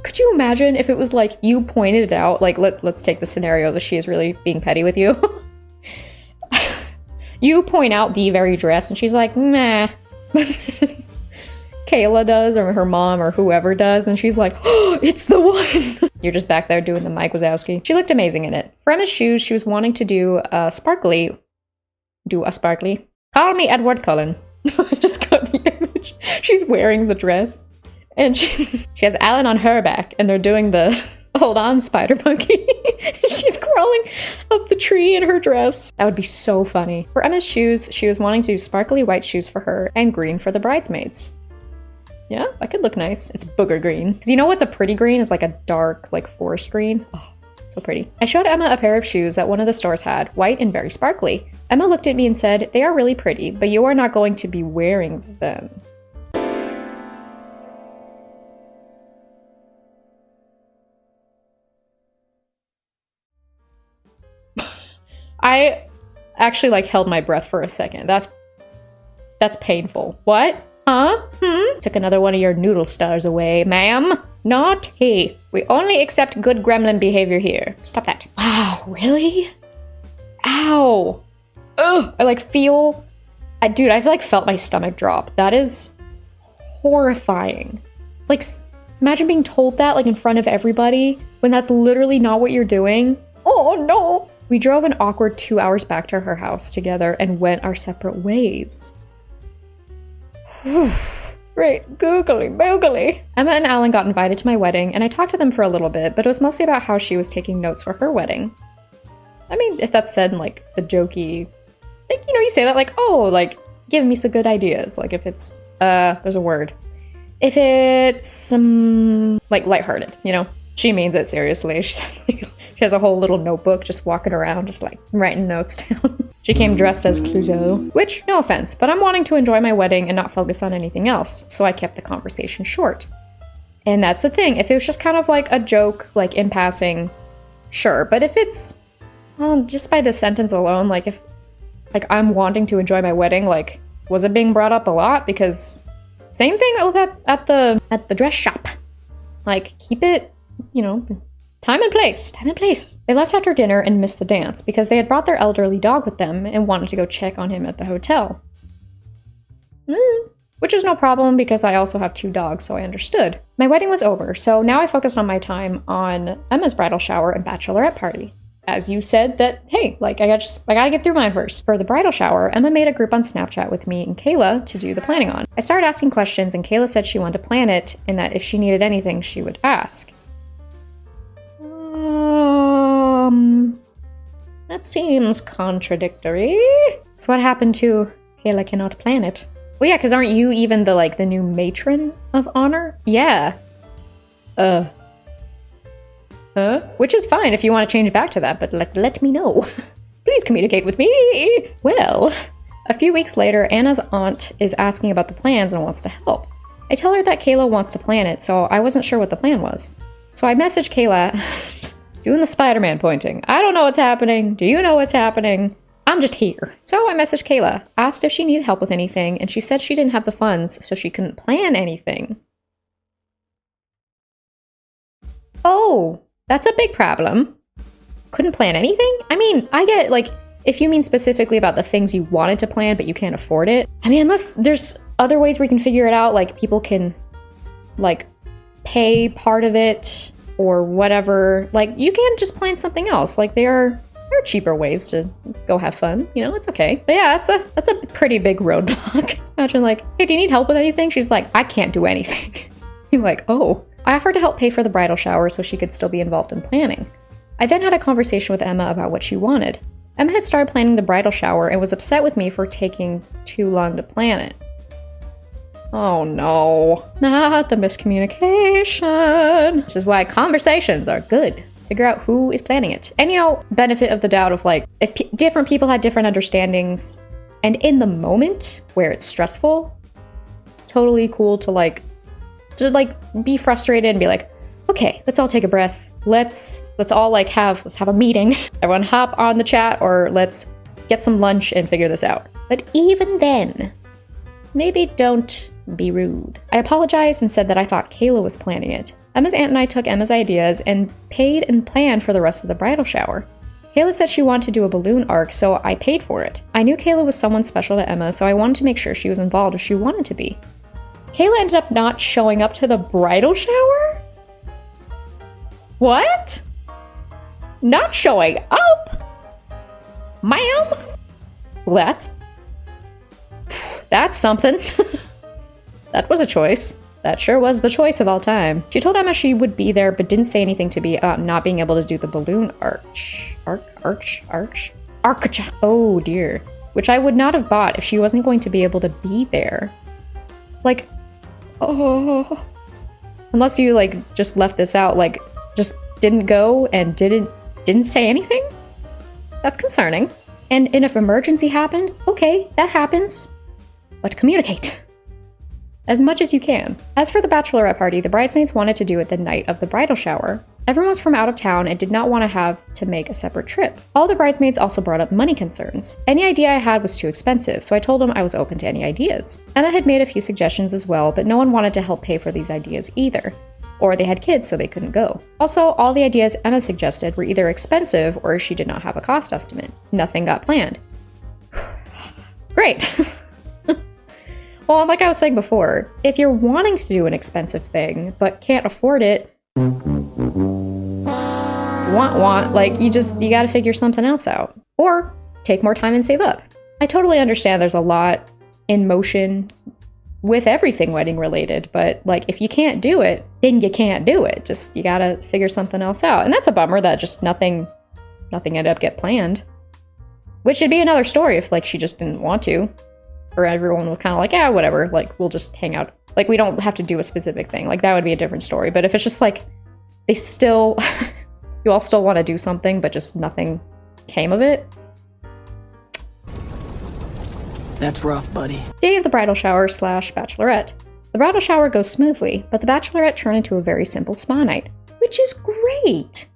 Could you imagine if it was like you pointed it out? Like, let's take the scenario that she is really being petty with you. You point out the very dress and she's like, nah. Kayla does, or her mom, or whoever does, and she's like, oh, it's the one! You're just back there doing the Mike Wazowski. She looked amazing in it. For Emma's shoes, she was wanting to do a sparkly. Call me Edward Cullen. I just got the image. She's wearing the dress, and she has Alan on her back, and they're doing the hold on spider monkey. She's crawling up the tree in her dress. That would be so funny. For Emma's shoes, she was wanting to do sparkly white shoes for her and green for the bridesmaids. Yeah, that could look nice. It's booger green. Because you know what's a pretty green? It's like a dark, like forest green. Oh, so pretty. I showed Emma a pair of shoes that one of the stores had, white and very sparkly. Emma looked at me and said, they are really pretty, but you are not going to be wearing them. I actually like held my breath for a second. That's painful. What? Huh? Took another one of your noodle stars away, ma'am. Not he. We only accept good gremlin behavior here. Stop that. Wow, really? Ow. Ugh. I like feel... dude, I've like felt my stomach drop. That is horrifying. Like, imagine being told that like in front of everybody when that's literally not what you're doing. Oh no. We drove an awkward 2 hours back to her house together and went our separate ways. Right, googly boogly. Emma and Alan got invited to my wedding, and I talked to them for a little bit, but it was mostly about how she was taking notes for her wedding. I mean, if that's said in like the jokey, like, you know, you say that like, oh, like, give me some good ideas. Like if it's, there's a word. If it's, like lighthearted, you know? She means it seriously. She has a whole little notebook just walking around, just like writing notes down. She came dressed as Clouseau, which, no offense, but I'm wanting to enjoy my wedding and not focus on anything else, so I kept the conversation short. And that's the thing, if it was just kind of like a joke, like in passing, sure, but if it's, well, just by the sentence alone, like if, like I'm wanting to enjoy my wedding, like, was it being brought up a lot? Because same thing at the dress shop. Like, keep it, you know, time and place. They left after dinner and missed the dance because they had brought their elderly dog with them and wanted to go check on him at the hotel. Which is no problem because I also have 2 dogs, so I understood. My wedding was over, so now I focused on my time on Emma's bridal shower and bachelorette party. As you said that, hey, like I gotta get through mine first. For the bridal shower, Emma made a group on Snapchat with me and Kayla to do the planning on. I started asking questions and Kayla said she wanted to plan it and that if she needed anything, she would ask. That seems contradictory. So what happened to Kayla cannot plan it? Well, yeah, because aren't you even the new matron of honor? Yeah. Which is fine if you want to change back to that, but let me know. Please communicate with me. Well, a few weeks later, Anna's aunt is asking about the plans and wants to help. I tell her that Kayla wants to plan it, so I wasn't sure what the plan was. So I messaged Kayla, doing the Spider-Man pointing. I don't know what's happening. Do you know what's happening? I'm just here. So I messaged Kayla, asked if she needed help with anything, and she said she didn't have the funds, so she couldn't plan anything. Oh, that's a big problem. couldn't plan anything? I mean, I get, like, if you mean specifically about the things you wanted to plan but you can't afford it. I mean, unless there's other ways we can figure it out, like people can, like, pay part of it or whatever. Like, you can just plan something else. Like, there are cheaper ways to go have fun, you know, it's okay. But yeah, that's a pretty big roadblock. Imagine like, hey, do you need help with anything? She's like, I can't do anything. You're like, oh. I offered to help pay for the bridal shower so she could still be involved in planning. I then had a conversation with Emma about what she wanted. Emma had started planning the bridal shower and was upset with me for taking too long to plan it. Oh no, not the miscommunication. This is why conversations are good. Figure out who is planning it. And you know, benefit of the doubt of like, if different people had different understandings, and in the moment where it's stressful, totally cool to like be frustrated and be like, okay, let's all take a breath. Let's all like let's have a meeting. Everyone hop on the chat, or let's get some lunch and figure this out. But even then, maybe don't be rude. I apologized and said that I thought Kayla was planning it. Emma's aunt and I took Emma's ideas and paid and planned for the rest of the bridal shower. Kayla said she wanted to do a balloon arc, so I paid for it. I knew Kayla was someone special to Emma, so I wanted to make sure she was involved if she wanted to be. Kayla ended up not showing up to the bridal shower? What? Not showing up? Ma'am? Well, that's something. That was a choice. That sure was the choice of all time. She told Emma she would be there, but didn't say anything to me about not being able to do the balloon arch. Oh dear. Which I would not have bought if she wasn't going to be able to be there. Like, oh. Unless you like just left this out, like just didn't go and didn't say anything? That's concerning. And if emergency happened, okay, that happens. But communicate. As much as you can. As for the bachelorette party, the bridesmaids wanted to do it the night of the bridal shower. Everyone was from out of town and did not want to have to make a separate trip. All the bridesmaids also brought up money concerns. Any idea I had was too expensive, so I told them I was open to any ideas. Emma had made a few suggestions as well, but no one wanted to help pay for these ideas either. Or they had kids, so they couldn't go. Also, all the ideas Emma suggested were either expensive or she did not have a cost estimate. Nothing got planned. Great. Well, like I was saying before, if you're wanting to do an expensive thing, but can't afford it, like, you gotta figure something else out. Or take more time and save up. I totally understand there's a lot in motion with everything wedding related, but like, if you can't do it, then you can't do it. You gotta figure something else out. And that's a bummer that just nothing ended up get planned. Which would be another story if like she just didn't want to. Or everyone was kind of like, yeah, whatever, like, we'll just hang out. Like, we don't have to do a specific thing. Like, that would be a different story. But if it's just like, they still, you all still want to do something, but just nothing came of it. That's rough, buddy. Day of the bridal shower / bachelorette. The bridal shower goes smoothly, but the bachelorette turned into a very simple spa night, which is great.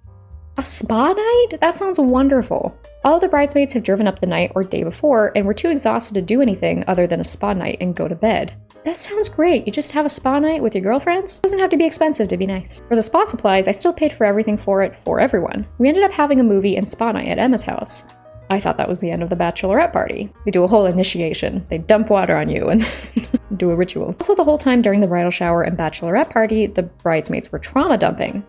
A spa night? That sounds wonderful. All the bridesmaids have driven up the night or day before and were too exhausted to do anything other than a spa night and go to bed. That sounds great. You just have a spa night with your girlfriends? It doesn't have to be expensive to be nice. For the spa supplies, I still paid for everything for it for everyone. We ended up having a movie and spa night at Emma's house. I thought that was the end of the bachelorette party. They do a whole initiation. They dump water on you and do a ritual. Also, the whole time during the bridal shower and bachelorette party, the bridesmaids were trauma dumping.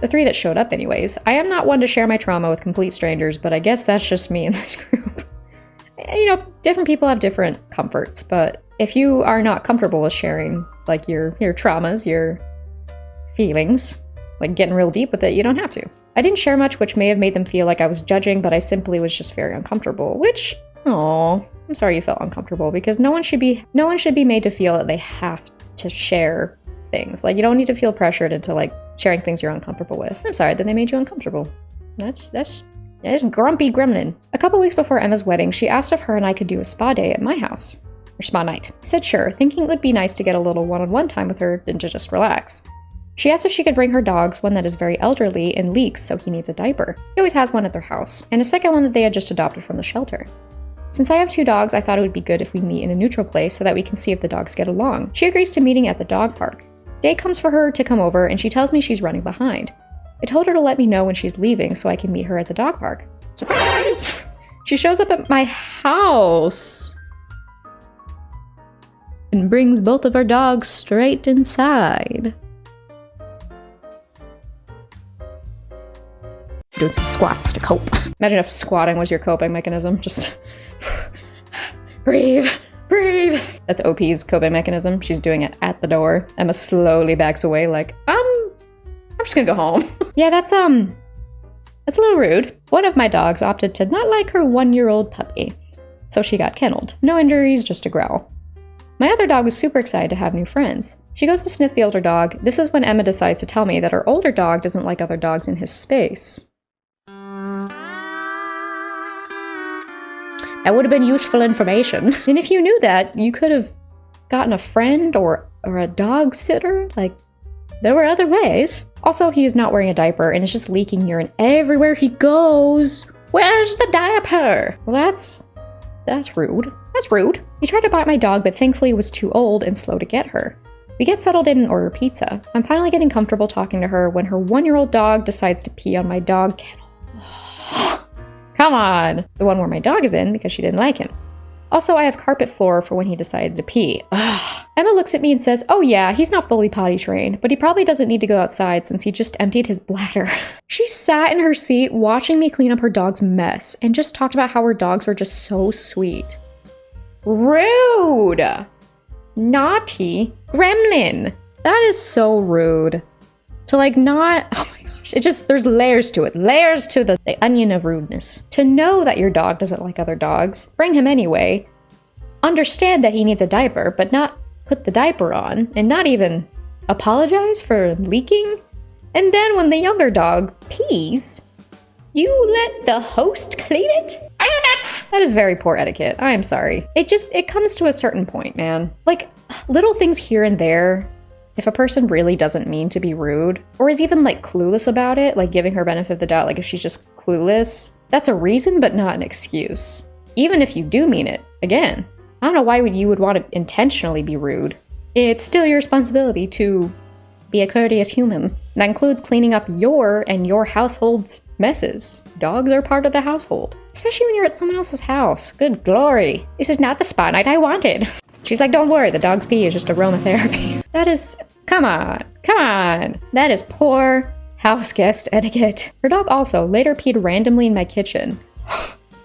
The 3 that showed up anyways. I am not one to share my trauma with complete strangers, but I guess that's just me in this group. You know, different people have different comforts, but if you are not comfortable with sharing, like, your traumas, your feelings, like getting real deep with it, you don't have to. I didn't share much, which may have made them feel like I was judging, but I simply was just very uncomfortable, which, I'm sorry you felt uncomfortable, because no one should be made to feel that they have to share things. Like, you don't need to feel pressured into, like, sharing things you're uncomfortable with. I'm sorry that they made you uncomfortable. That's grumpy gremlin. A couple weeks before Emma's wedding, she asked if her and I could do a spa day at my house. Or spa night. I said sure, thinking it would be nice to get a little one-on-one time with her and to just relax. She asked if she could bring her dogs, one that is very elderly and leaks, so he needs a diaper. He always has one at their house, and a second one that they had just adopted from the shelter. Since I have 2 dogs, I thought it would be good if we meet in a neutral place so that we can see if the dogs get along. She agrees to meeting at the dog park. Day comes for her to come over, and she tells me she's running behind. I told her to let me know when she's leaving so I can meet her at the dog park. Surprise! She shows up at my house and brings both of our dogs straight inside. Doing some squats to cope. Imagine if squatting was your coping mechanism. Just breathe, breathe. That's OP's coping mechanism. She's doing it at the door. Emma slowly backs away like, I'm just gonna go home. Yeah, that's a little rude. One of my dogs opted to not like her 1-year-old puppy, so she got kenneled. No injuries, just a growl. My other dog was super excited to have new friends. She goes to sniff the older dog. This is when Emma decides to tell me that her older dog doesn't like other dogs in his space. That would have been useful information. And if you knew that, you could have gotten a friend or a dog sitter. Like, there were other ways. Also, he is not wearing a diaper and is just leaking urine everywhere he goes. Where's the diaper? Well, that's rude. That's rude. He tried to bite my dog, but thankfully was too old and slow to get her. We get settled in and order pizza. I'm finally getting comfortable talking to her when her 1-year-old dog decides to pee on my dog kennel. Come on! The one where my dog is in because she didn't like him. Also, I have carpet floor for when he decided to pee. Ugh. Emma looks at me and says, oh yeah, he's not fully potty trained, but he probably doesn't need to go outside since he just emptied his bladder. She sat in her seat watching me clean up her dog's mess and just talked about how her dogs were just so sweet. Rude! Naughty gremlin! That is so rude. To like not... Oh my gosh, it just... There's layers to it. Layers to the onion of rudeness. To know that your dog doesn't like other dogs, bring him anyway. Understand that he needs a diaper, but not put the diaper on, and not even apologize for leaking. And then when the younger dog pees, you let the host clean it? Are you nuts? That is very poor etiquette. I am sorry. It comes to a certain point, man. Like, little things here and there, if a person really doesn't mean to be rude, or is even like clueless about it, like giving her benefit of the doubt, like if she's just clueless, that's a reason but not an excuse. Even if you do mean it, again, I don't know why you would want to intentionally be rude. It's still your responsibility to be a courteous human. That includes cleaning up your and your household's messes. Dogs are part of the household, especially when you're at someone else's house. Good glory. This is not the spotlight I wanted. She's like, don't worry, the dog's pee is just aromatherapy. That is, come on. That is poor house guest etiquette. Her dog also later peed randomly in my kitchen.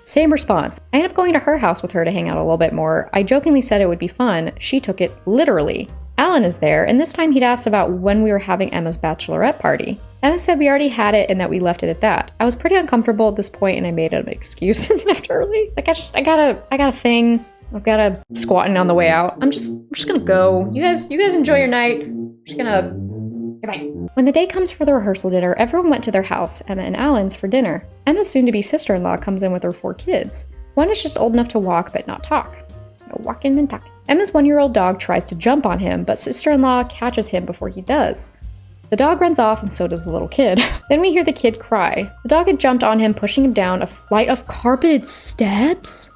Same response. I ended up going to her house with her to hang out a little bit more. I jokingly said it would be fun. She took it literally. Alan is there, and this time he'd asked about when we were having Emma's bachelorette party. Emma said we already had it and that we left it at that. I was pretty uncomfortable at this point and I made an excuse and left early. Like I got a thing. I've got a squatting on the way out. I'm just gonna go. You guys enjoy your night. I'm just gonna, goodbye. When the day comes for the rehearsal dinner, everyone went to their house, Emma and Alan's, for dinner. Emma's soon-to-be sister-in-law comes in with her 4 kids. One is just old enough to walk but not talk. No walking and talking. Emma's 1-year-old dog tries to jump on him, but sister-in-law catches him before he does. The dog runs off and so does the little kid. Then we hear the kid cry. The dog had jumped on him, pushing him down a flight of carpeted steps?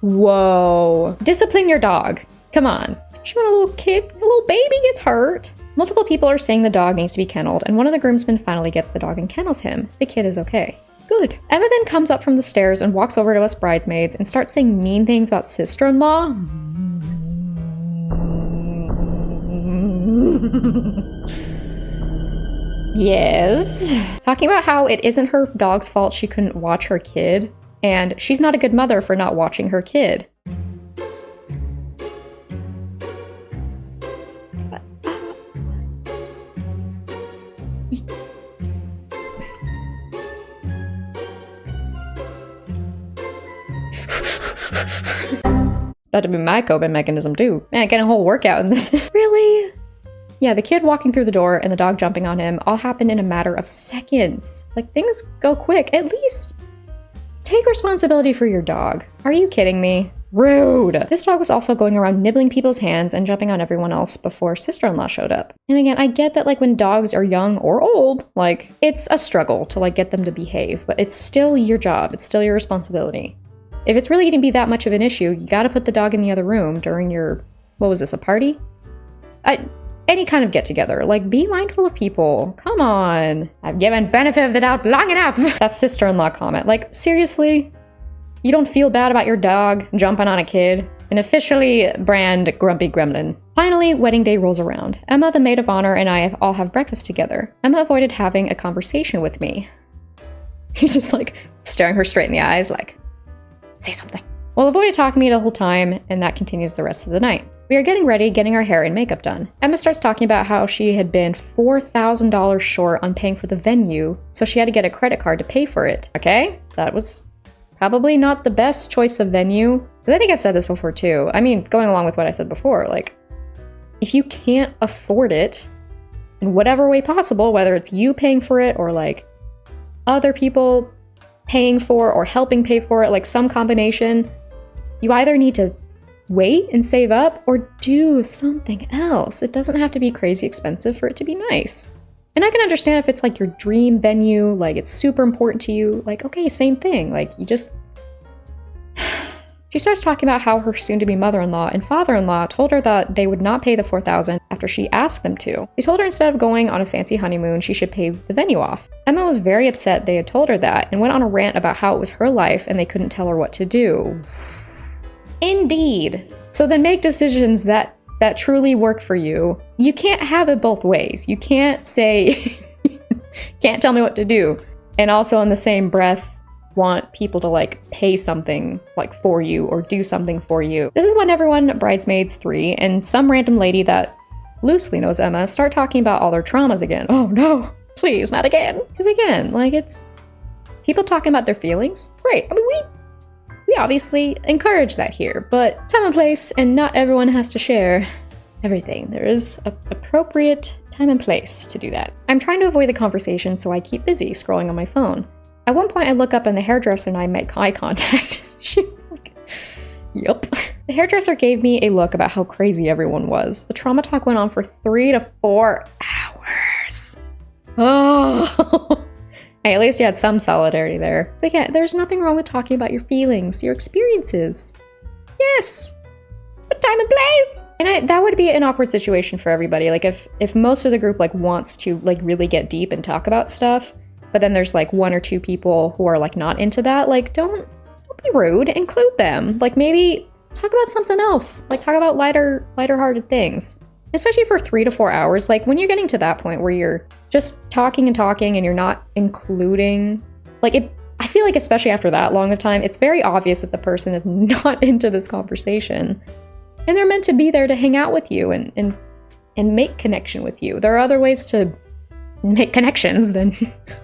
Whoa. Discipline your dog. Come on. Especially when a little baby gets hurt. Multiple people are saying the dog needs to be kenneled, and one of the groomsmen finally gets the dog and kennels him. The kid is okay. Good. Emma then comes up from the stairs and walks over to us bridesmaids and starts saying mean things about sister-in-law. Yes. Talking about how it isn't her dog's fault she couldn't watch her kid, and she's not a good mother for not watching her kid. It's about to be my coping mechanism too. Man, getting a whole workout in this. Really? Yeah, the kid walking through the door and the dog jumping on him all happened in a matter of seconds. Like, things go quick. At least take responsibility for your dog. Are you kidding me? Rude. This dog was also going around nibbling people's hands and jumping on everyone else before sister-in-law showed up. And again, I get that like when dogs are young or old, like it's a struggle to like get them to behave, but it's still your job. It's still your responsibility. If it's really going to be that much of an issue, you got to put the dog in the other room during your, what was this, a party? any kind of get-together. Like, be mindful of people. Come on. I've given benefit of the doubt long enough. That's sister-in-law comment. Like, seriously? You don't feel bad about your dog jumping on a kid? An officially brand grumpy gremlin. Finally, wedding day rolls around. Emma, the maid of honor, and I all have breakfast together. Emma avoided having a conversation with me. He's just like staring her straight in the eyes like, say something. Well, avoided talking to me the whole time, and that continues the rest of the night. We are getting ready, getting our hair and makeup done. Emma starts talking about how she had been $4,000 short on paying for the venue, so she had to get a credit card to pay for it. Okay, that was probably not the best choice of venue. Because I think I've said this before too. I mean, going along with what I said before, like, if you can't afford it in whatever way possible, whether it's you paying for it or like other people paying for or helping pay for it, like some combination, you either need to wait and save up or do something else. It doesn't have to be crazy expensive for it to be nice. And I can understand if it's like your dream venue, like it's super important to you, like, okay, same thing. Like you just... She starts talking about how her soon-to-be mother-in-law and father-in-law told her that they would not pay the $4,000 after she asked them to. They told her instead of going on a fancy honeymoon, she should pay the venue off. Emma was very upset they had told her that and went on a rant about how it was her life and they couldn't tell her what to do. Indeed. So then make decisions that truly work for you. You can't have it both ways. You can't say, can't tell me what to do. And also in the same breath, want people to like pay something like for you or do something for you. This is when everyone, bridesmaids 3, and some random lady that loosely knows Emma start talking about all their traumas again. Oh no, please, not again. Because again, like it's people talking about their feelings. Great. I mean, we obviously encourage that here, but time and place, and not everyone has to share everything. There is an appropriate time and place to do that. I'm trying to avoid the conversation, so I keep busy scrolling on my phone. At one point, I look up and the hairdresser and I make eye contact. She's like, yup. The hairdresser gave me a look about how crazy everyone was. The trauma talk went on for 3 to 4 hours. Oh, hey, at least you had some solidarity there. It's like, yeah, there's nothing wrong with talking about your feelings, your experiences. Yes, but time and place. And that would be an awkward situation for everybody. Like if most of the group like wants to like really get deep and talk about stuff, but then there's like 1 or 2 people who are like not into that, like don't be rude, include them. Like maybe talk about something else. Like talk about lighter-hearted things. Especially for 3 to 4 hours. Like when you're getting to that point where you're just talking and you're not including, like I feel like especially after that long of time, it's very obvious that the person is not into this conversation. And they're meant to be there to hang out with you and make connection with you. There are other ways to make connections than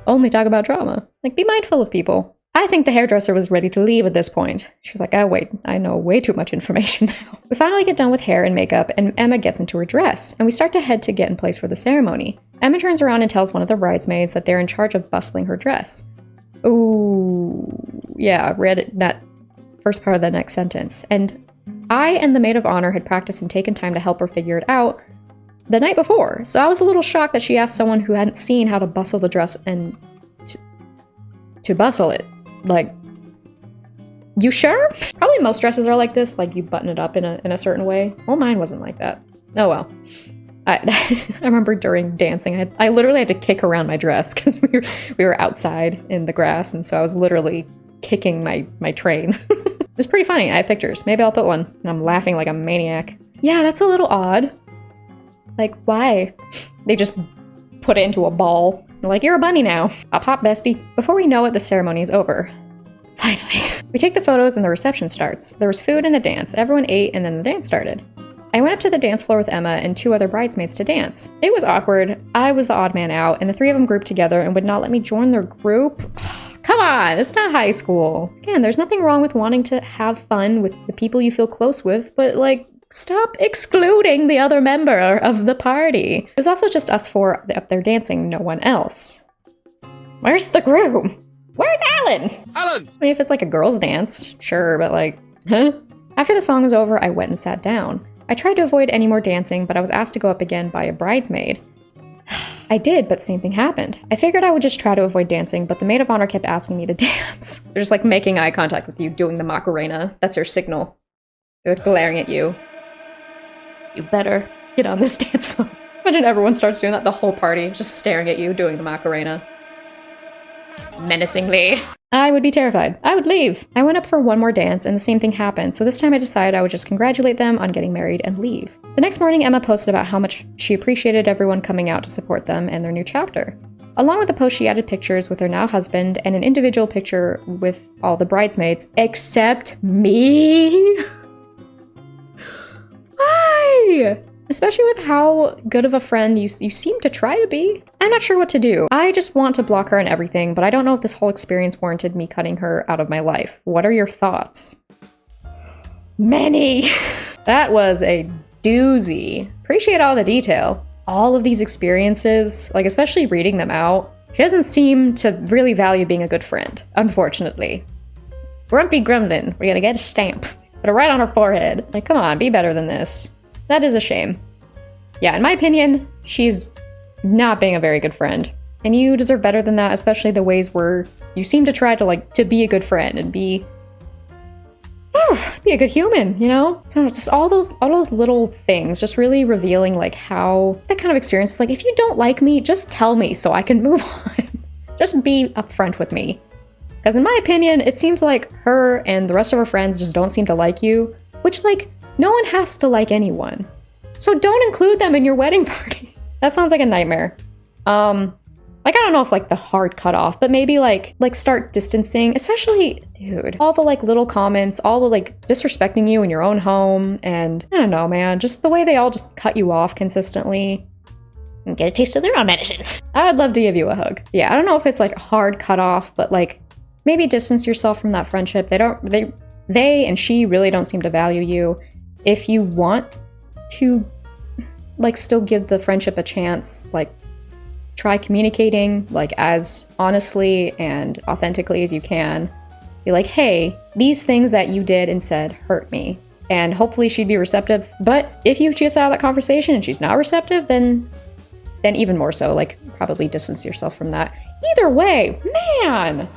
only talk about trauma. Like, be mindful of people. I think the hairdresser was ready to leave at this point. She was like, oh wait, I know way too much information now. We finally get done with hair and makeup, and Emma gets into her dress, and we start to head to get in place for the ceremony. Emma turns around and tells one of the bridesmaids that they're in charge of bustling her dress. Ooh, yeah, read that first part of the next sentence. And I and the maid of honor had practiced and taken time to help her figure it out the night before, so I was a little shocked that she asked someone who hadn't seen how to bustle the dress and to bustle it. Like, you sure? Probably most dresses are like this, like you button it up in a certain way. Well, mine wasn't like that. Oh well. I remember during dancing, I literally had to kick around my dress because we were outside in the grass, and so I was literally kicking my train. It was pretty funny. I have pictures. Maybe I'll put one. And I'm laughing like a maniac. Yeah, that's a little odd. Like, why? They just put it into a ball. They're like, you're a bunny now. Hop hop, bestie. Before we know it, the ceremony is over. Finally. We take the photos and the reception starts. There was food and a dance. Everyone ate and then the dance started. I went up to the dance floor with Emma and 2 other bridesmaids to dance. It was awkward. I was the odd man out, and the 3 of them grouped together and would not let me join their group. Come on, it's not high school. Again, there's nothing wrong with wanting to have fun with the people you feel close with, but like, stop excluding the other member of the party. It was also just us 4 up there dancing, no one else. Where's the groom? Where's Alan? Alan! I mean, if it's like a girls' dance, sure, but like, huh? After the song was over, I went and sat down. I tried to avoid any more dancing, but I was asked to go up again by a bridesmaid. I did, but same thing happened. I figured I would just try to avoid dancing, but the maid of honor kept asking me to dance. They're just like making eye contact with you, doing the Macarena. That's your signal. They're glaring at you. You better get on this dance floor. Imagine everyone starts doing that, the whole party, just staring at you doing the Macarena. Menacingly. I would be terrified. I would leave. I went up for one more dance and the same thing happened, so this time I decided I would just congratulate them on getting married and leave. The next morning, Emma posted about how much she appreciated everyone coming out to support them and their new chapter. Along with the post, she added pictures with her now husband and an individual picture with all the bridesmaids, except me. Why? Especially with how good of a friend you seem to try to be. I'm not sure what to do. I just want to block her on everything, but I don't know if this whole experience warranted me cutting her out of my life. What are your thoughts? Many! That was a doozy. Appreciate all the detail. All of these experiences, like especially reading them out, she doesn't seem to really value being a good friend, unfortunately. Grumpy Gremlin, we're gonna get a stamp. Put it right on her forehead. Like, come on, be better than this. That is a shame. Yeah, in my opinion, she's not being a very good friend. And you deserve better than that, especially the ways where you seem to try to be a good friend and be a good human, you know? So just all those little things, just really revealing like how that kind of experience is like, if you don't like me, just tell me so I can move on. Just be upfront with me. Because in my opinion, it seems like her and the rest of her friends just don't seem to like you, which like, no one has to like anyone. So don't include them in your wedding party. That sounds like a nightmare. Like, I don't know if like the hard cutoff, but maybe like start distancing, especially, dude, all the like little comments, all the like disrespecting you in your own home. And I don't know, man, just the way they all just cut you off consistently and get a taste of their own medicine. I would love to give you a hug. Yeah, I don't know if it's like a hard cutoff, but like maybe distance yourself from that friendship. They and she really don't seem to value you. If you want to like still give the friendship a chance, like try communicating like as honestly and authentically as you can. Be like, hey, these things that you did and said hurt me. And hopefully she'd be receptive. But if you choose out of that conversation and she's not receptive, then even more so, like probably distance yourself from that. Either way, man,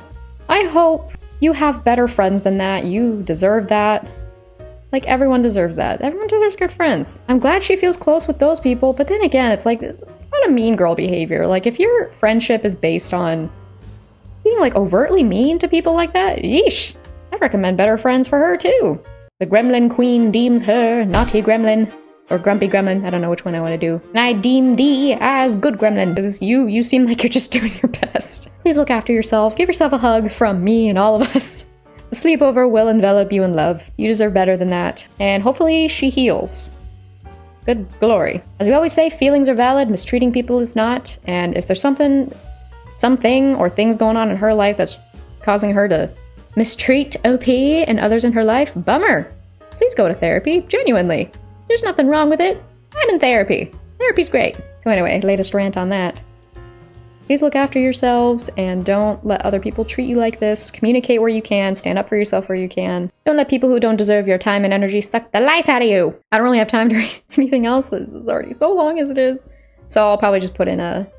I hope you have better friends than that. You deserve that. Like, everyone deserves that. Everyone deserves good friends. I'm glad she feels close with those people, but then again, it's like, it's not a mean girl behavior. Like, if your friendship is based on being, like, overtly mean to people like that, yeesh, I recommend better friends for her, too. The Gremlin Queen deems her naughty gremlin, or grumpy gremlin, I don't know which one I want to do. And I deem thee as good gremlin, because you seem like you're just doing your best. Please look after yourself. Give yourself a hug from me and all of us. The sleepover will envelop you in love. You deserve better than that. And hopefully she heals. Good glory. As we always say, feelings are valid, mistreating people is not. And if there's something or things going on in her life that's causing her to mistreat OP and others in her life, bummer. Please go to therapy, genuinely. There's nothing wrong with it. I'm in therapy. Therapy's great. So anyway, latest rant on that. Please look after yourselves and don't let other people treat you like this. Communicate where you can. Stand up for yourself where you can. Don't let people who don't deserve your time and energy suck the life out of you. I don't really have time to read anything else. It's already so long as it is. So I'll probably just put in a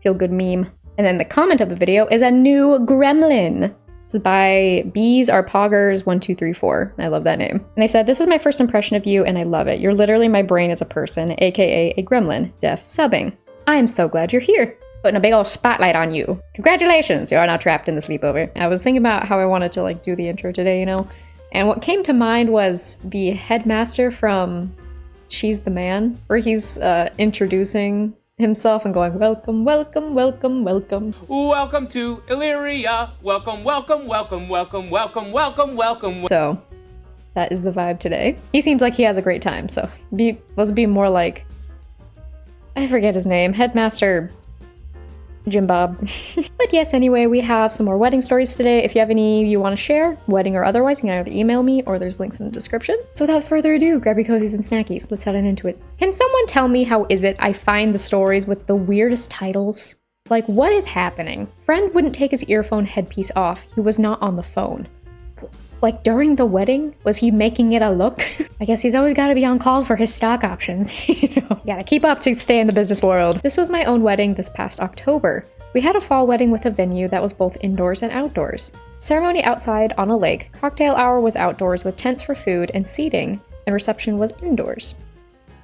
feel-good meme. And then the comment of the video is a new gremlin. This is by Bees Are Poggers 1234. I love that name. And they said, this is my first impression of you and I love it. You're literally my brain as a person, aka a gremlin, def subbing. I am so glad you're here. Putting a big old spotlight on you. Congratulations, you are now trapped in the sleepover. I was thinking about how I wanted to like do the intro today, you know? And what came to mind was the headmaster from She's the Man, where he's introducing himself and going, welcome, welcome, welcome, welcome. Welcome to Illyria. Welcome, welcome, welcome, welcome, welcome, welcome, welcome. So, that is the vibe today. He seems like he has a great time, so let's be more like, I forget his name, Headmaster Jim Bob. But yes, anyway, we have some more wedding stories today. If you have any you want to share, wedding or otherwise, you can either email me or there's links in the description. So without further ado, grab your cozies and snackies. Let's head on into it. Can someone tell me how is it I find the stories with the weirdest titles? Like, what is happening? Friend wouldn't take his earphone headpiece off. He was not on the phone. Like, during the wedding? Was he making it a look? I guess he's always gotta be on call for his stock options, you know? Gotta keep up to stay in the business world. This was my own wedding this past October. We had a fall wedding with a venue that was both indoors and outdoors. Ceremony outside on a lake, cocktail hour was outdoors with tents for food and seating, and reception was indoors.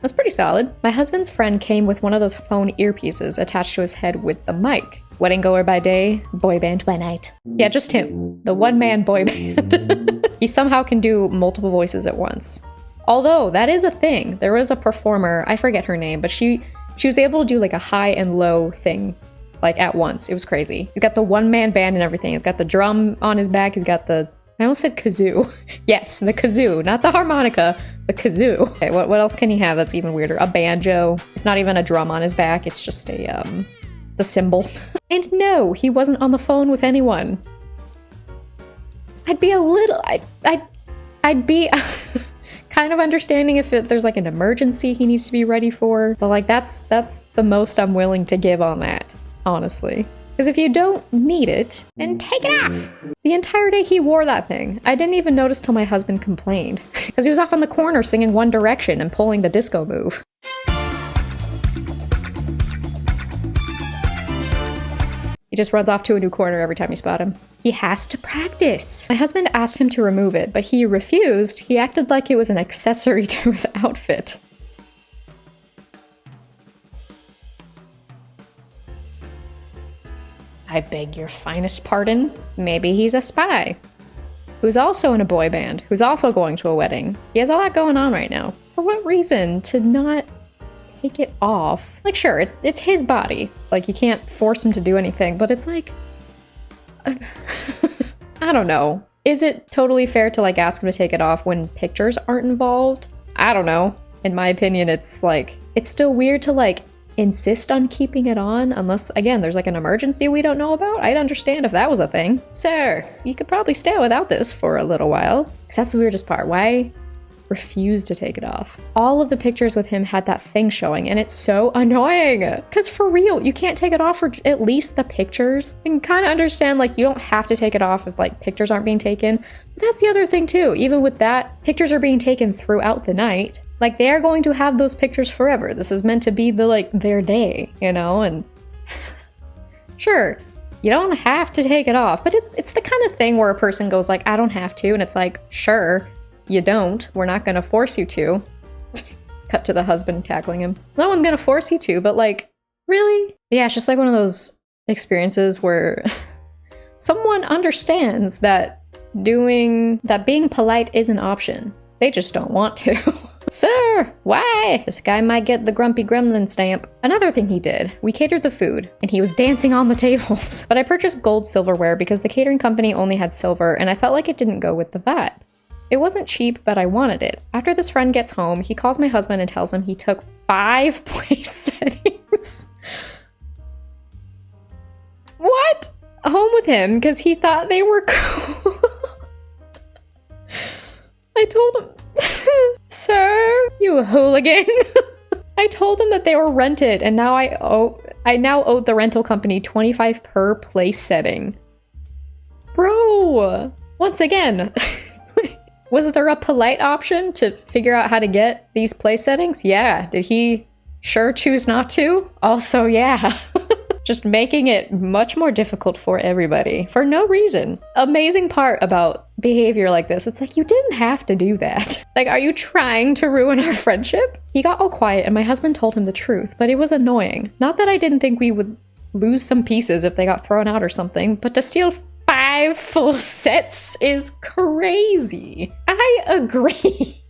That's pretty solid. My husband's friend came with one of those phone earpieces attached to his head with the mic. Wedding goer by day, boy band by night. Yeah, just him. The one-man boy band. He somehow can do multiple voices at once. Although, that is a thing. There was a performer, I forget her name, but she was able to do like a high and low thing, like at once. It was crazy. He's got the one-man band and everything. He's got the drum on his back. He's got the, I almost said kazoo. Yes, the kazoo, not the harmonica, the kazoo. Okay, what else can he have that's even weirder? A banjo. It's not even a drum on his back. It's just the cymbal. And no, he wasn't on the phone with anyone. I'd be a little, I'd be kind of understanding if there's like an emergency he needs to be ready for, but like that's the most I'm willing to give on that, honestly. Because if you don't need it, then take it off. The entire day he wore that thing. I didn't even notice till my husband complained. Because he was off in the corner singing One Direction and pulling the disco move. He just runs off to a new corner every time you spot him. He has to practice. My husband asked him to remove it, but he refused. He acted like it was an accessory to his outfit. I beg your finest pardon. Maybe he's a spy. Who's also in a boy band, who's also going to a wedding. He has a lot going on right now. For what reason to not take it off? Like, sure, it's his body. Like, you can't force him to do anything, but it's like... I don't know. Is it totally fair to, like, ask him to take it off when pictures aren't involved? I don't know. In my opinion, it's, like... It's still weird to, like, insist on keeping it on, unless, again, there's, like, an emergency we don't know about. I'd understand if that was a thing. Sir, you could probably stay without this for a little while. Because that's the weirdest part. Why refuse to take it off? All of the pictures with him had that thing showing, and it's so annoying. Because for real, you can't take it off for at least the pictures. You can kind of understand, like, you don't have to take it off if, like, pictures aren't being taken. But that's the other thing, too. Even with that, pictures are being taken throughout the night. Like, they are going to have those pictures forever. This is meant to be the, like, their day, you know? And sure, you don't have to take it off, but it's the kind of thing where a person goes like, I don't have to, and it's like, sure, you don't. We're not gonna force you to. Cut to the husband tackling him. No one's gonna force you to, but like, really? Yeah, it's just like one of those experiences where someone understands that being polite is an option. They just don't want to. Sir, why? This guy might get the grumpy gremlin stamp. Another thing he did, we catered the food, and he was dancing on the tables. But I purchased gold silverware because the catering company only had silver, and I felt like it didn't go with the vibe. It wasn't cheap, but I wanted it. After this friend gets home, he calls my husband and tells him he took 5 place settings. What? Home with him because he thought they were cool. I told him, sir, you hooligan. I told him that they were rented, and now I now owed the rental company $25 per place setting. Bro, once again, was there a polite option to figure out how to get these place settings? Yeah. Did he sure choose not to? Also, yeah. Just making it much more difficult for everybody for no reason. Amazing part about behavior like this, it's like, you didn't have to do that. Like, are you trying to ruin our friendship? He got all quiet and my husband told him the truth, but it was annoying. Not that I didn't think we would lose some pieces if they got thrown out or something, but to steal 5 full sets is crazy. I agree.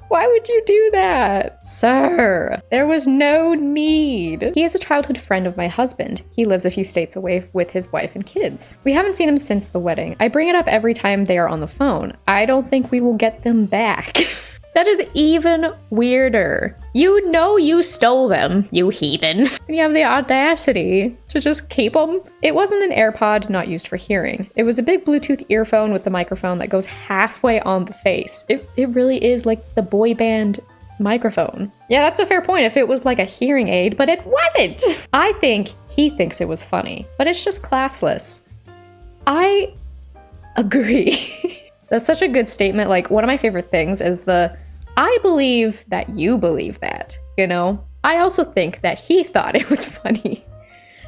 Why would you do that? Sir, there was no need. He is a childhood friend of my husband. He lives a few states away with his wife and kids. We haven't seen him since the wedding. I bring it up every time they are on the phone. I don't think we will get them back. That is even weirder. You know you stole them, you heathen. And you have the audacity to just keep them. It wasn't an AirPod, not used for hearing. It was a big Bluetooth earphone with the microphone that goes halfway on the face. It really is like the boy band microphone. Yeah, that's a fair point if it was like a hearing aid, but it wasn't. I think he thinks it was funny, but it's just classless. I agree. That's such a good statement. Like, one of my favorite things is I believe that you believe that, you know? I also think that he thought it was funny.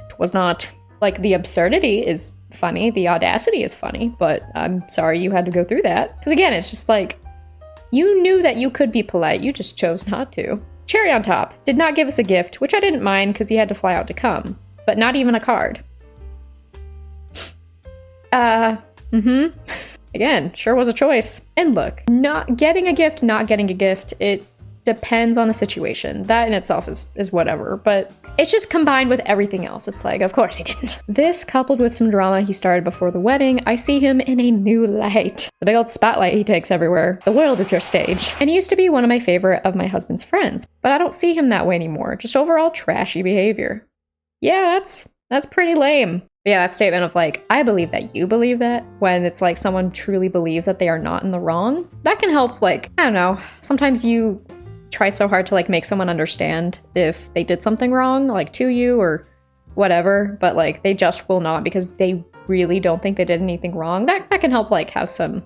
It was not. Like, the absurdity is funny, the audacity is funny, but I'm sorry you had to go through that. Because again, it's just like, You knew that you could be polite, you just chose not to. Cherry on top. Did not give us a gift, which I didn't mind because he had to fly out to come. But not even a card. Again, sure was a choice. And look, not getting a gift, it depends on the situation. That in itself is whatever, but it's just combined with everything else. It's like, of course he didn't. This coupled with some drama he started before the wedding, I see him in a new light. The big old spotlight he takes everywhere. The world is your stage. And he used to be one of my favorite of my husband's friends, but I don't see him that way anymore. Just overall trashy behavior. Yeah, that's pretty lame. Yeah, that statement of like, I believe that you believe that, when it's like someone truly believes that they are not in the wrong, that can help, like, I don't know, sometimes you try so hard to like make someone understand if they did something wrong, like to you or whatever, but like they just will not because they really don't think they did anything wrong. That can help like have some